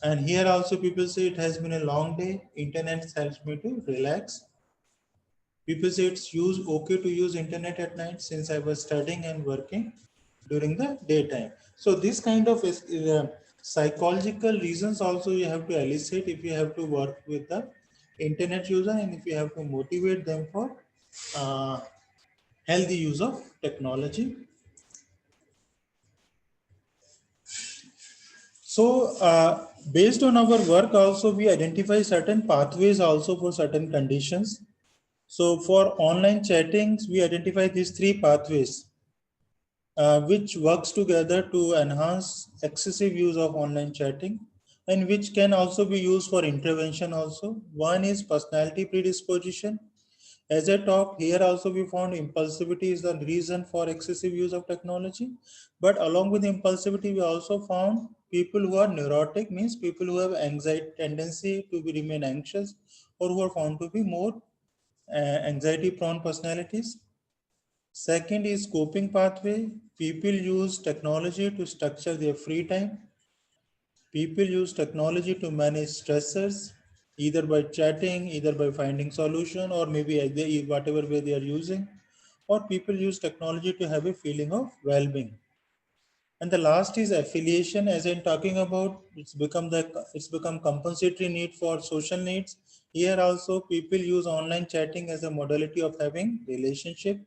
And here also people say it has been a long day. Internet helps me to relax. People say it's okay to use internet at night since I was studying and working during the daytime. So this kind of psychological reasons also you have to elicit if you have to work with the internet user and if you have to motivate them for uh, healthy use of technology. So based on our work also we identify certain pathways also for certain conditions. So for online chattings, we identify these three pathways, which works together to enhance excessive use of online chatting and which can also be used for intervention also. One is personality predisposition. As I talked here also we found impulsivity is the reason for excessive use of technology. But along with impulsivity, we also found people who are neurotic, means people who have anxiety tendency to be remain anxious, or who are found to be more anxiety prone personalities. Second is coping pathway. People use technology to structure their free time. People use technology to manage stressors, either by chatting, either by finding solution, or maybe whatever way they are using. Or people use technology to have a feeling of well-being. And the last is affiliation. As I'm talking about, it's become compensatory need for social needs. Here also people use online chatting as a modality of having relationship.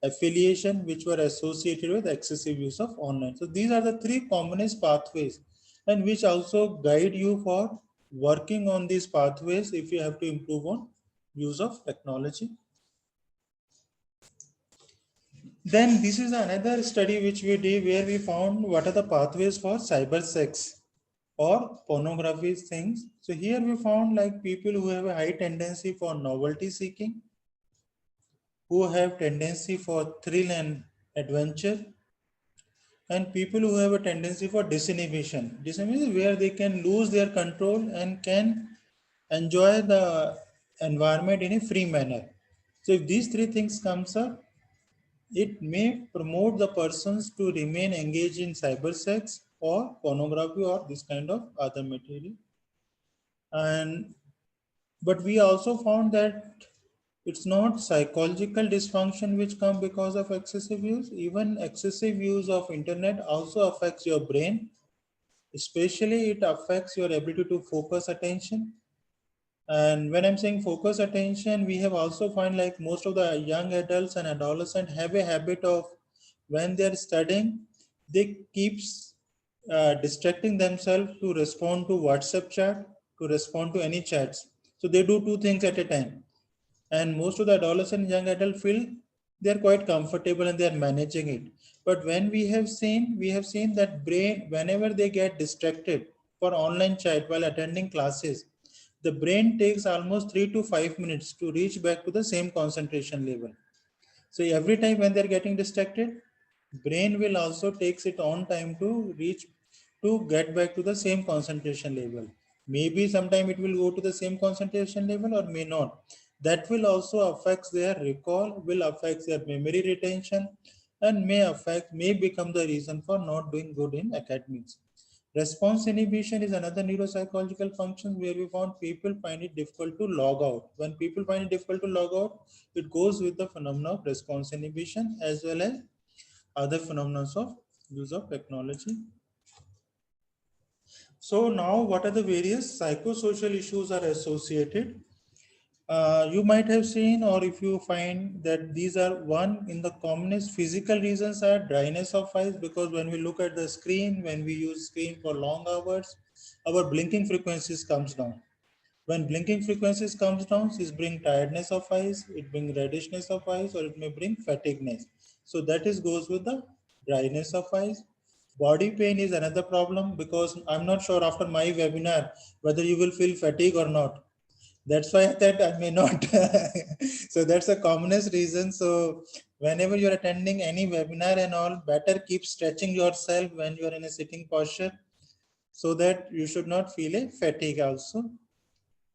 Affiliation, which were associated with excessive use of online. So these are the three commonest pathways, and which also guide you for working on these pathways if you have to improve on use of technology. Then this is another study which we did where we found what are the pathways for cyber sex or pornography things. So here we found like people who have a high tendency for novelty seeking, who have tendency for thrill and adventure, and people who have a tendency for disinhibition. Disinhibition is where they can lose their control and can enjoy the environment in a free manner. So if these three things comes up, it may promote the persons to remain engaged in cyber sex or pornography or this kind of other material. And but we also found that it's not psychological dysfunction which come because of excessive use. Even excessive use of internet also affects your brain. Especially it affects your ability to focus attention. And when I'm saying focus attention, we have also found like most of the young adults and adolescents have a habit of when they're studying, they keeps distracting themselves to respond to WhatsApp chat, to respond to any chats. So they do two things at a time. And most of the adolescent young adult feel they're quite comfortable and they're managing it. But when we have seen that brain, whenever they get distracted for online chat while attending classes, the brain takes almost 3 to 5 minutes to reach back to the same concentration level. So every time when they're getting distracted, brain will also takes its own time to reach to get back to the same concentration level. Maybe sometime it will go to the same concentration level or may not. That will also affect their recall, will affect their memory retention, and may become the reason for not doing good in academics. Response inhibition is another neuropsychological function where we found people find it difficult to log out. When people find it difficult to log out, it goes with the phenomena of response inhibition as well as other phenomena of use of technology. So now what are the various psychosocial issues are associated? You might have seen, or if you find that these are one in the commonest physical reasons are dryness of eyes, because when we look at the screen, when we use screen for long hours, our blinking frequencies comes down. When blinking frequencies comes down, it bring tiredness of eyes, it bring reddishness of eyes, or it may bring fatigueness. So that is goes with the dryness of eyes. Body pain is another problem because I'm not sure after my webinar whether you will feel fatigue or not. That's why I thought I may not. So that's the commonest reason. So whenever you're attending any webinar and all, better keep stretching yourself when you're in a sitting posture so that you should not feel a fatigue also.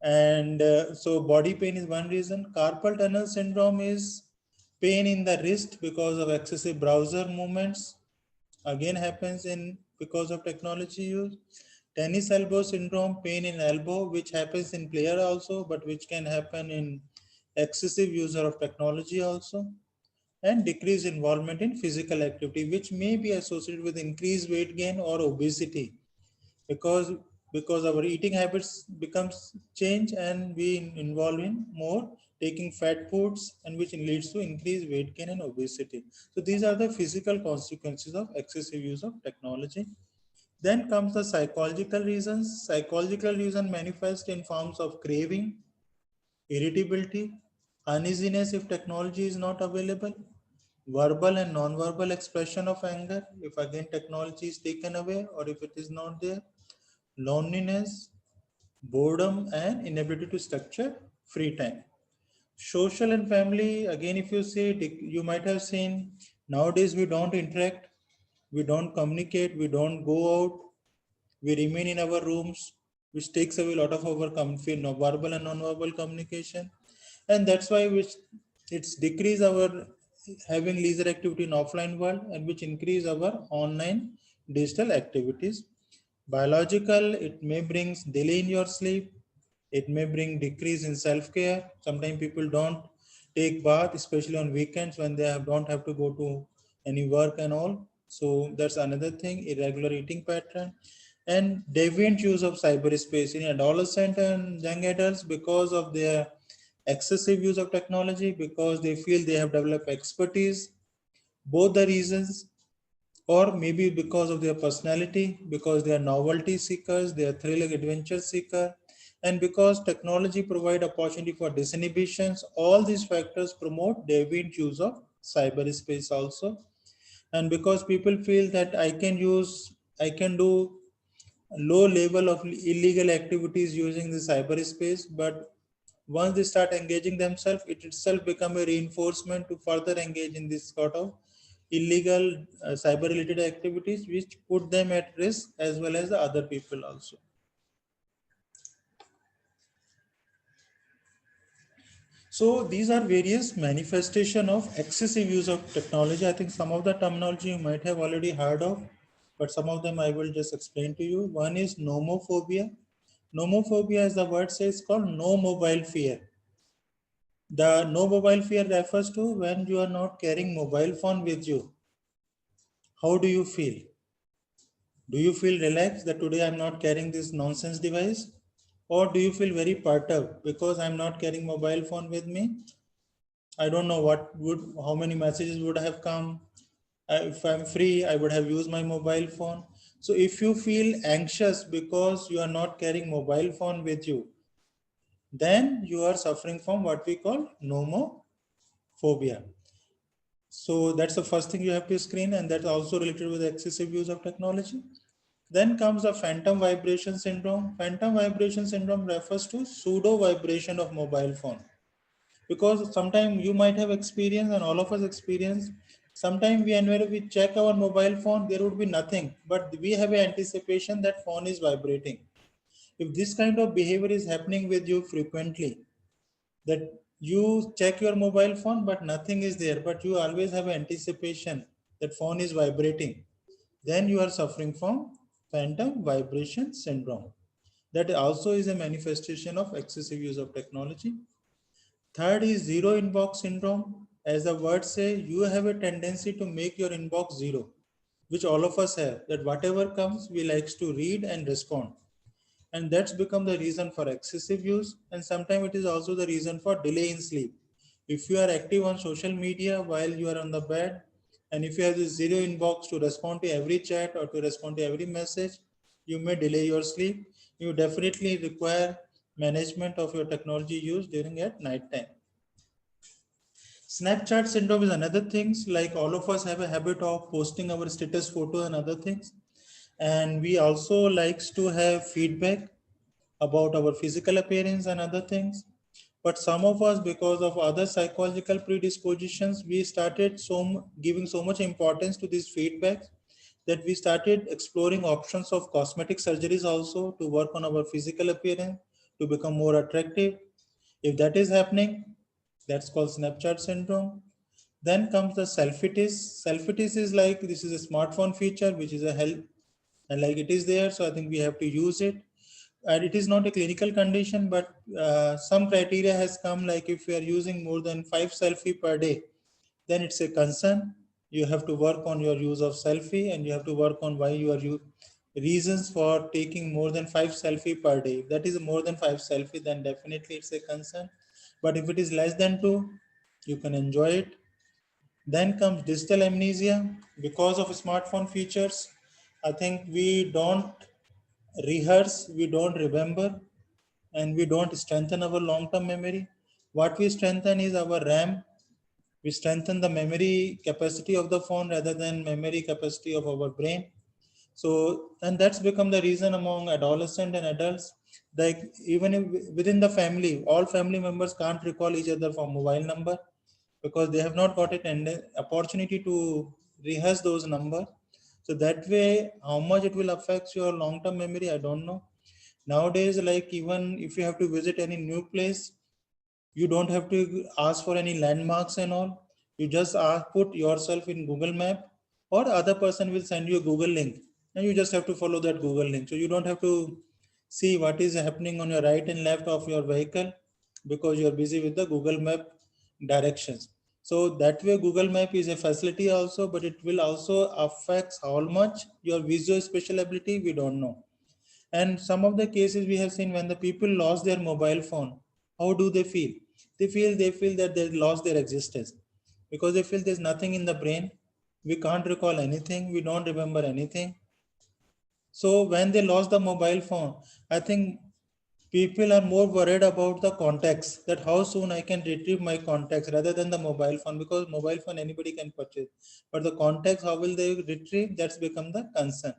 And so body pain is one reason. Carpal tunnel syndrome is pain in the wrist because of excessive browser movements. Again happens in because of technology use. Tennis elbow syndrome, pain in elbow, which happens in player also, but which can happen in excessive user of technology also. And decreased involvement in physical activity, which may be associated with increased weight gain or obesity because our eating habits becomes change and we involve in more taking fat foods and which leads to increased weight gain and obesity. So these are the physical consequences of excessive use of technology. Then comes the psychological reasons. Psychological reason manifest in forms of craving, irritability, uneasiness if technology is not available, verbal and non-verbal expression of anger if again technology is taken away or if it is not there, loneliness, boredom, and inability to structure free time. Social and family, again, if you see, you might have seen nowadays we don't interact, we don't communicate, we don't go out, we remain in our rooms, which takes away a lot of our verbal and non-verbal communication. And that's why it's decrease our having leisure activity in offline world and which increase our online digital activities. Biological, it may bring delay in your sleep. It may bring decrease in self-care. Sometimes people don't take bath, especially on weekends when don't have to go to any work and all. So that's another thing, irregular eating pattern and deviant use of cyberspace in adolescent and young adults because of their excessive use of technology, because they feel they have developed expertise, both the reasons, or maybe because of their personality, because they are novelty seekers, they are thrill and adventure seeker, and because technology provide opportunity for disinhibitions. All these factors promote deviant use of cyberspace also. And because people feel that I can do low level of illegal activities using the cyberspace, but once they start engaging themselves, it itself become a reinforcement to further engage in this sort of illegal cyber related activities, which put them at risk as well as the other people also. So these are various manifestation of excessive use of technology. I think some of the terminology you might have already heard of, but some of them I will just explain to you. One is nomophobia. Nomophobia, as the word says, called no mobile fear. The no mobile fear refers to when you are not carrying mobile phone with you. How do you feel? Do you feel relaxed that today I'm not carrying this nonsense device? Or do you feel very perturbed because I'm not carrying mobile phone with me? I don't know how many messages would have come. If I'm free, I would have used my mobile phone. So if you feel anxious because you are not carrying mobile phone with you, then you are suffering from what we call nomophobia. So that's the first thing you have to screen, and that's also related with excessive use of technology. Then comes the phantom vibration syndrome. Phantom vibration syndrome refers to pseudo vibration of mobile phone, because sometimes you might have experienced and all of us experience, sometimes whenever we check our mobile phone there would be nothing, but we have an anticipation that phone is vibrating. If this kind of behavior is happening with you frequently, that you check your mobile phone but nothing is there, but you always have anticipation that phone is vibrating, then you are suffering from phantom vibration syndrome. That also is a manifestation of excessive use of technology. Third is zero inbox syndrome. As the word say, you have a tendency to make your inbox zero, which all of us have, that whatever comes we likes to read and respond, and that's become the reason for excessive use. And sometimes it is also the reason for delay in sleep. If you are active on social media while you are on the bed, and if you have this zero inbox to respond to every chat or to respond to every message, you may delay your sleep. You definitely require management of your technology use during at night time. Snapchat syndrome is another things, like all of us have a habit of posting our status photo and other things, and we also likes to have feedback about our physical appearance and other things. But some of us, because of other psychological predispositions, we started giving so much importance to these feedbacks that we started exploring options of cosmetic surgeries also to work on our physical appearance to become more attractive. If that is happening, that's called Snapchat syndrome. Then comes the selfitis. Selfitis is like, this is a smartphone feature which is a help, and like it is there, so I think we have to use it. And it is not a clinical condition, but some criteria has come, like if you are using more than 5 selfie per day, then it's a concern. You have to work on your use of selfie, and you have to work on why you are reasons for taking more than 5 selfie per day. If that is more than 5 selfie, then definitely it's a concern. But if it is less than 2, you can enjoy it. Then comes digital amnesia. Because of smartphone features, I think we don't rehearse, we don't remember, and we don't strengthen our long-term memory. What we strengthen is our RAM. We strengthen the memory capacity of the phone rather than memory capacity of our brain. So, and that's become the reason among adolescent and adults, like even if within the family, all family members can't recall each other from mobile number, because they have not got it and opportunity to rehearse those numbers. So that way, how much it will affect your long-term memory, I don't know. Nowadays, like even if you have to visit any new place, you don't have to ask for any landmarks and all. You just put yourself in Google Map, or other person will send you a Google link, and you just have to follow that Google link. So you don't have to see what is happening on your right and left of your vehicle, because you're busy with the Google Map directions. So that way Google Map is a facility also, but it will also affect how much your visual spatial ability, we don't know. And some of the cases we have seen, when the people lost their mobile phone, how do they feel? They feel that they lost their existence, because they feel there's nothing in the brain. We can't recall anything. We don't remember anything. So when they lost the mobile phone, I think people are more worried about the context, that how soon I can retrieve my contacts, rather than the mobile phone, because mobile phone anybody can purchase. But the context, how will they retrieve? That's become the concern.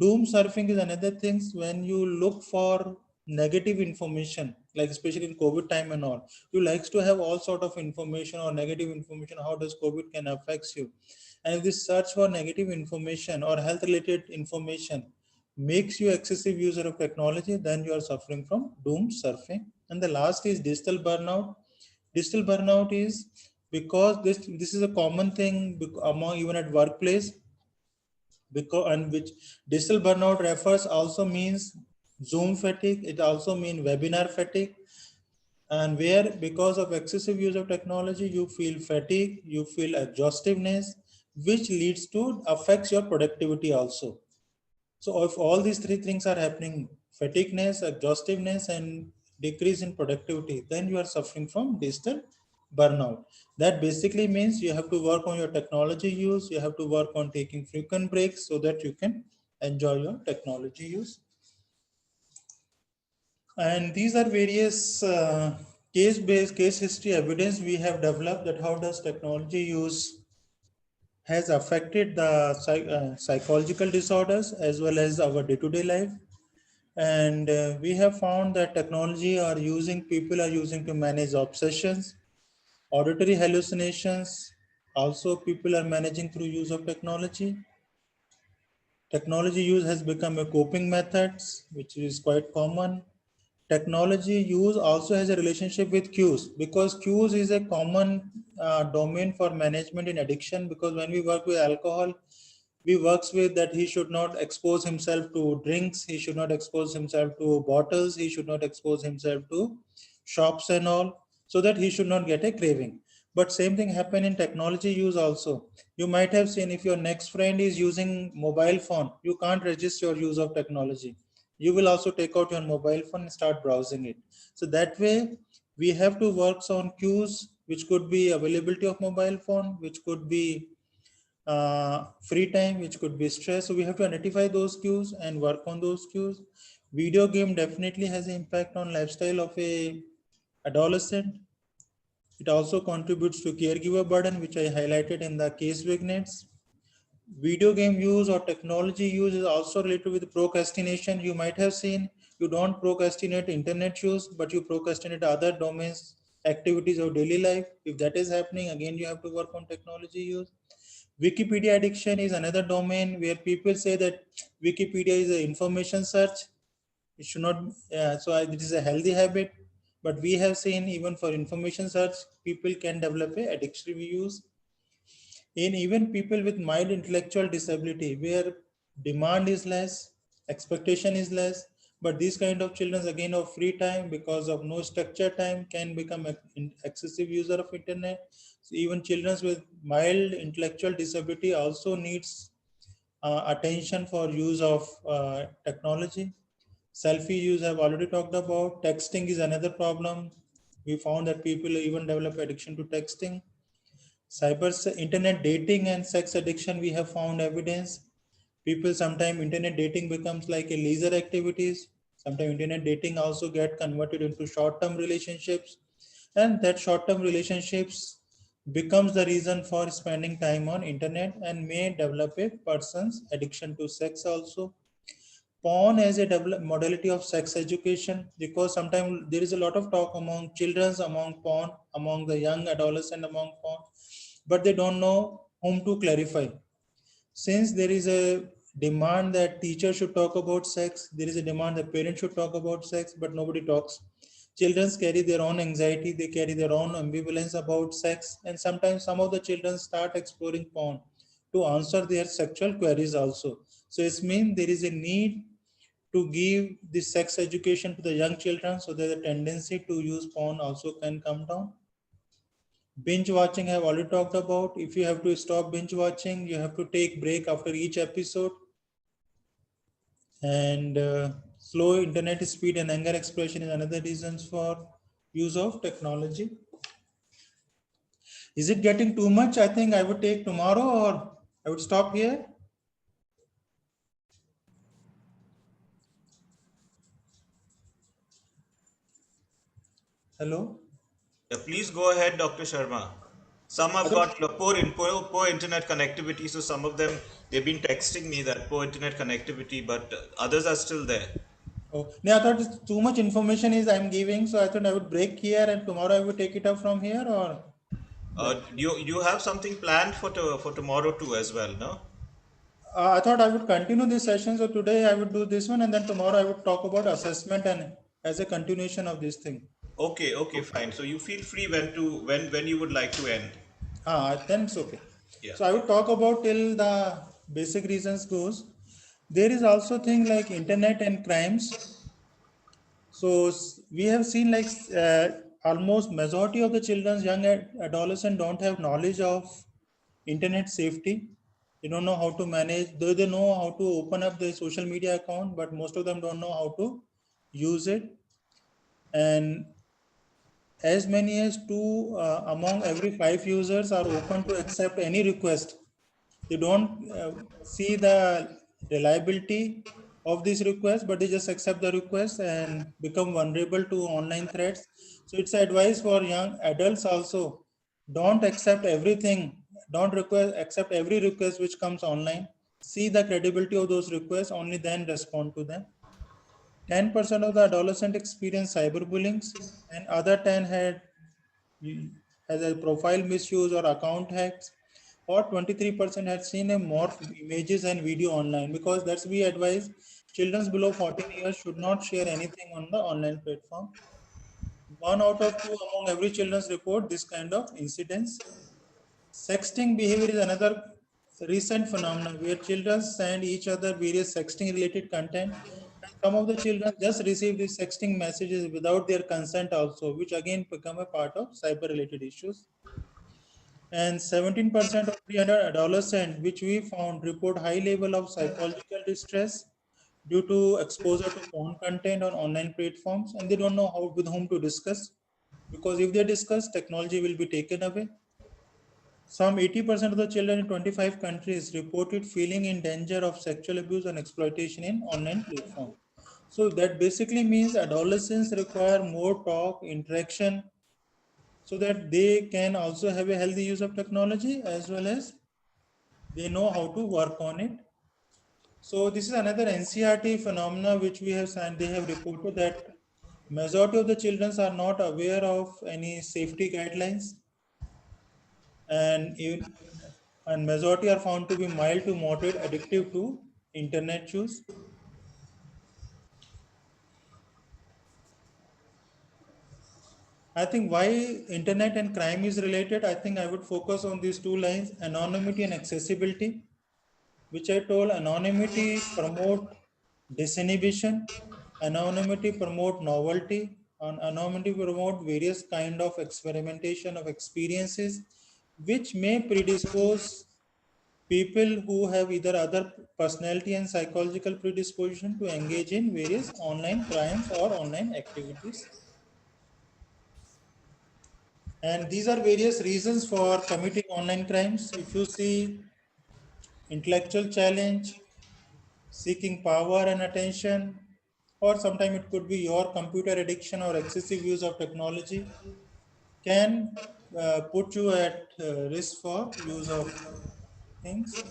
Doom surfing is another thing. When you look for negative information, like especially in COVID time and all, you likes to have all sort of information or negative information. How does COVID can affect you? And if this search for negative information or health related information makes you excessive user of technology, then you are suffering from doom surfing. And the last is digital burnout. Digital burnout is because this is a common thing among even at workplace, because and which digital burnout refers also means Zoom fatigue, it also means webinar fatigue, and where because of excessive use of technology you feel fatigue, you feel exhaustiveness, which leads to affects your productivity also. So if all these three things are happening, fatigueness, exhaustiveness, and decrease in productivity, then you are suffering from digital burnout. That basically means you have to work on your technology use, you have to work on taking frequent breaks so that you can enjoy your technology use. And these are various case-based, case history evidence we have developed, that how does technology use has affected the psychological disorders as well as our day-to-day life. And we have found that technology are using people are using to manage obsessions, auditory hallucinations. Also people are managing through use of technology. Technology use has become a coping methods, which is quite common. Technology use also has a relationship with cues, because cues is a common domain for management in addiction. Because when we work with alcohol, we works with that he should not expose himself to drinks, he should not expose himself to bottles, he should not expose himself to shops and all, so that he should not get a craving. But same thing happen in technology use also. You might have seen, if your next friend is using mobile phone, you can't resist your use of technology. You will also take out your mobile phone and start browsing it. So that way we have to work on cues, which could be availability of mobile phone, which could be free time, which could be stress. So we have to identify those cues and work on those cues. Video game definitely has an impact on lifestyle of a adolescent. It also contributes to caregiver burden, which I highlighted in the case vignettes. Video game use or technology use is also related with procrastination. You might have seen, you don't procrastinate internet use, but you procrastinate other domains, activities of daily life. If that is happening, again you have to work on technology use. Wikipedia addiction is another domain where people say that Wikipedia is an information search. It should not, it is a healthy habit. But we have seen even for information search, people can develop a addiction use. In even people with mild intellectual disability, where demand is less, expectation is less, but these kind of children again of free time because of no structure time can become an excessive user of internet. So even children with mild intellectual disability also needs attention for use of technology. Selfie use I've already talked about. Texting is another problem. We found that people even develop addiction to texting. Internet dating and sex addiction, we have found evidence. People sometimes internet dating becomes like a leisure activities. Sometimes internet dating also get converted into short-term relationships, and that short-term relationships becomes the reason for spending time on internet and may develop a person's addiction to sex also. Porn as a modality of sex education, because sometimes there is a lot of talk among children, among porn, among the young adolescent, among porn, but they don't know whom to clarify. Since there is a demand that teachers should talk about sex, there is a demand that parents should talk about sex, but nobody talks. Children carry their own anxiety, they carry their own ambivalence about sex, and sometimes some of the children start exploring porn to answer their sexual queries also. So it means there is a need to give this sex education to the young children, so that the tendency to use porn also can come down. Binge watching I've already talked about. If you have to stop binge watching, you have to take break after each episode. And slow internet speed and anger expression is another reasons for use of technology. Is it getting too much? I think I would take tomorrow, or I would stop here. Hello? Please go ahead, Dr. Sharma. Some have Other, got poor internet connectivity, so some of them they've been texting me that poor internet connectivity, but others are still there. oh, no, I thought it's too much information is I'm giving, so I thought I would break here and tomorrow I would take it up from here, or that. You have something planned for tomorrow too as well, no? I thought I would continue this session, so today I would do this one, and then tomorrow I would talk about assessment and as a continuation of this thing. Okay, okay, fine. So you feel free when you would like to end. Then it's okay. Yeah. So I would talk about till the basic reasons goes. There is also thing like internet and crimes. So we have seen like almost majority of the children, young adolescent don't have knowledge of internet safety. They don't know how to manage. They know how to open up the social media account, but most of them don't know how to use it. And as many as two among every five users are open to accept any request. They don't see the reliability of this request, but they just accept the request and become vulnerable to online threats. So it's advice for young adults also. Don't accept everything. Don't accept every request which comes online. See the credibility of those requests, only then respond to them. 10% of the adolescent experience cyberbullying, and other 10 had has a profile misuse or account hacks, or 23% had seen a more images and video online, because that's we advise children below 14 years should not share anything on the online platform. One out of two among every children's report this kind of incidents. Sexting behavior is another recent phenomenon where children send each other various sexting related content. And some of the children just receive these sexting messages without their consent also, which again become a part of cyber related issues. And 17% of 300 adolescents, which we found, report high level of psychological distress due to exposure to porn content on online platforms, and they don't know how with whom to discuss, because if they discuss, technology will be taken away. Some 80% of the children in 25 countries reported feeling in danger of sexual abuse and exploitation in online platform. So that basically means adolescents require more talk, interaction, so that they can also have a healthy use of technology as well as they know how to work on it. So this is another NCRT phenomena which we have signed. They have reported that majority of the children are not aware of any safety guidelines, and even, and majority are found to be mild to moderate addictive to internet use. I think why internet and crime is related, I think I would focus on these two lines: anonymity and accessibility, which I told anonymity promote disinhibition, anonymity promote novelty, and anonymity promote various kind of experimentation of experiences, which may predispose people who have either other personality and psychological predisposition to engage in various online crimes or online activities. And these are various reasons for committing online crimes. If you see intellectual challenge, seeking power and attention, or sometimes it could be your computer addiction or excessive use of technology, can put you at risk for use of things.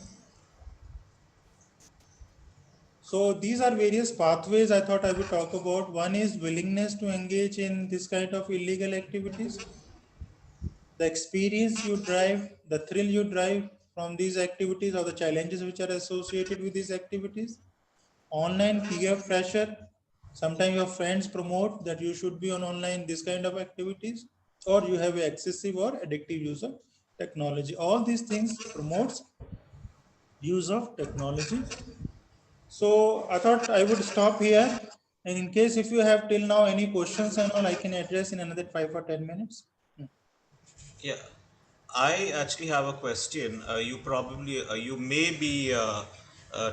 So these are various pathways I thought I would talk about. One is willingness to engage in this kind of illegal activities, the experience you drive, the thrill you drive from these activities, or the challenges which are associated with these activities. Online peer pressure. Sometimes your friends promote that you should be on online this kind of activities, or you have excessive or addictive use of technology. All these things promotes use of technology. So I thought I would stop here. And in case if you have till now any questions and all, I can address in another 5 or 10 minutes. Yeah. I actually have a question. You may be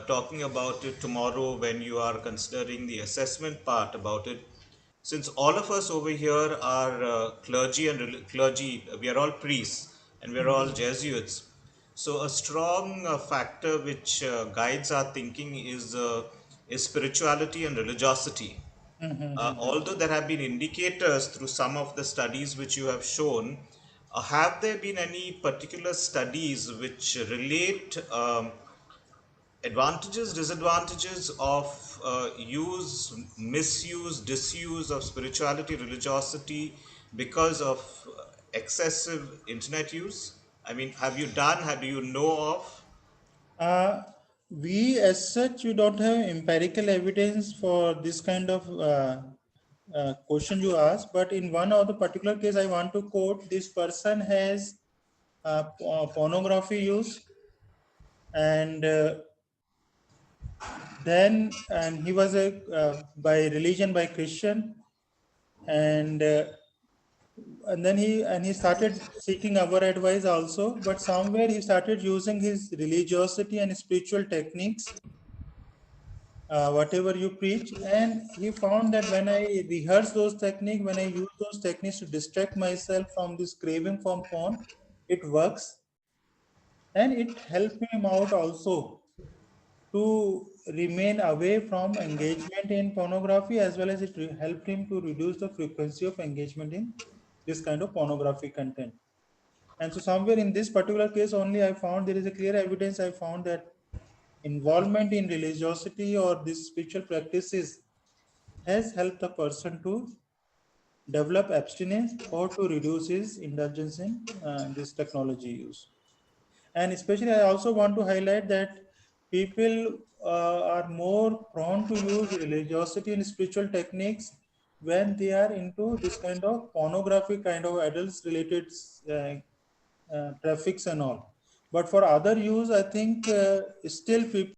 talking about it tomorrow when you are considering the assessment part about it. Since all of us over here are clergy, we are all priests and we are all Jesuits. So a strong factor which guides our thinking is spirituality and religiosity. Although there have been indicators through some of the studies which you have shown, have there been any particular studies which relate advantages, disadvantages of misuse, disuse of spirituality, religiosity because of excessive internet use? I mean, have you done, have do you know of? Uh, we, as such, we don't have empirical evidence for this kind of question you ask. But in one of the particular case, I want to quote: this person has pornography use, and and he was a by religion by Christian, and and he started seeking our advice also. But somewhere he started using his religiosity and spiritual techniques, whatever you preach. And he found that when I rehearse those techniques, when I use those techniques to distract myself from this craving from porn, it works. And it helped him out also to remain away from engagement in pornography, as well as it helped him to reduce the frequency of engagement in this kind of pornography content. And so somewhere in this particular case only, I found there is a clear evidence. I found that involvement in religiosity or these spiritual practices has helped the person to develop abstinence or to reduce his indulgence in this technology use. And especially, I also want to highlight that people are more prone to use religiosity and spiritual techniques when they are into this kind of pornography, kind of adults related traffics and all. But for other use, I think still people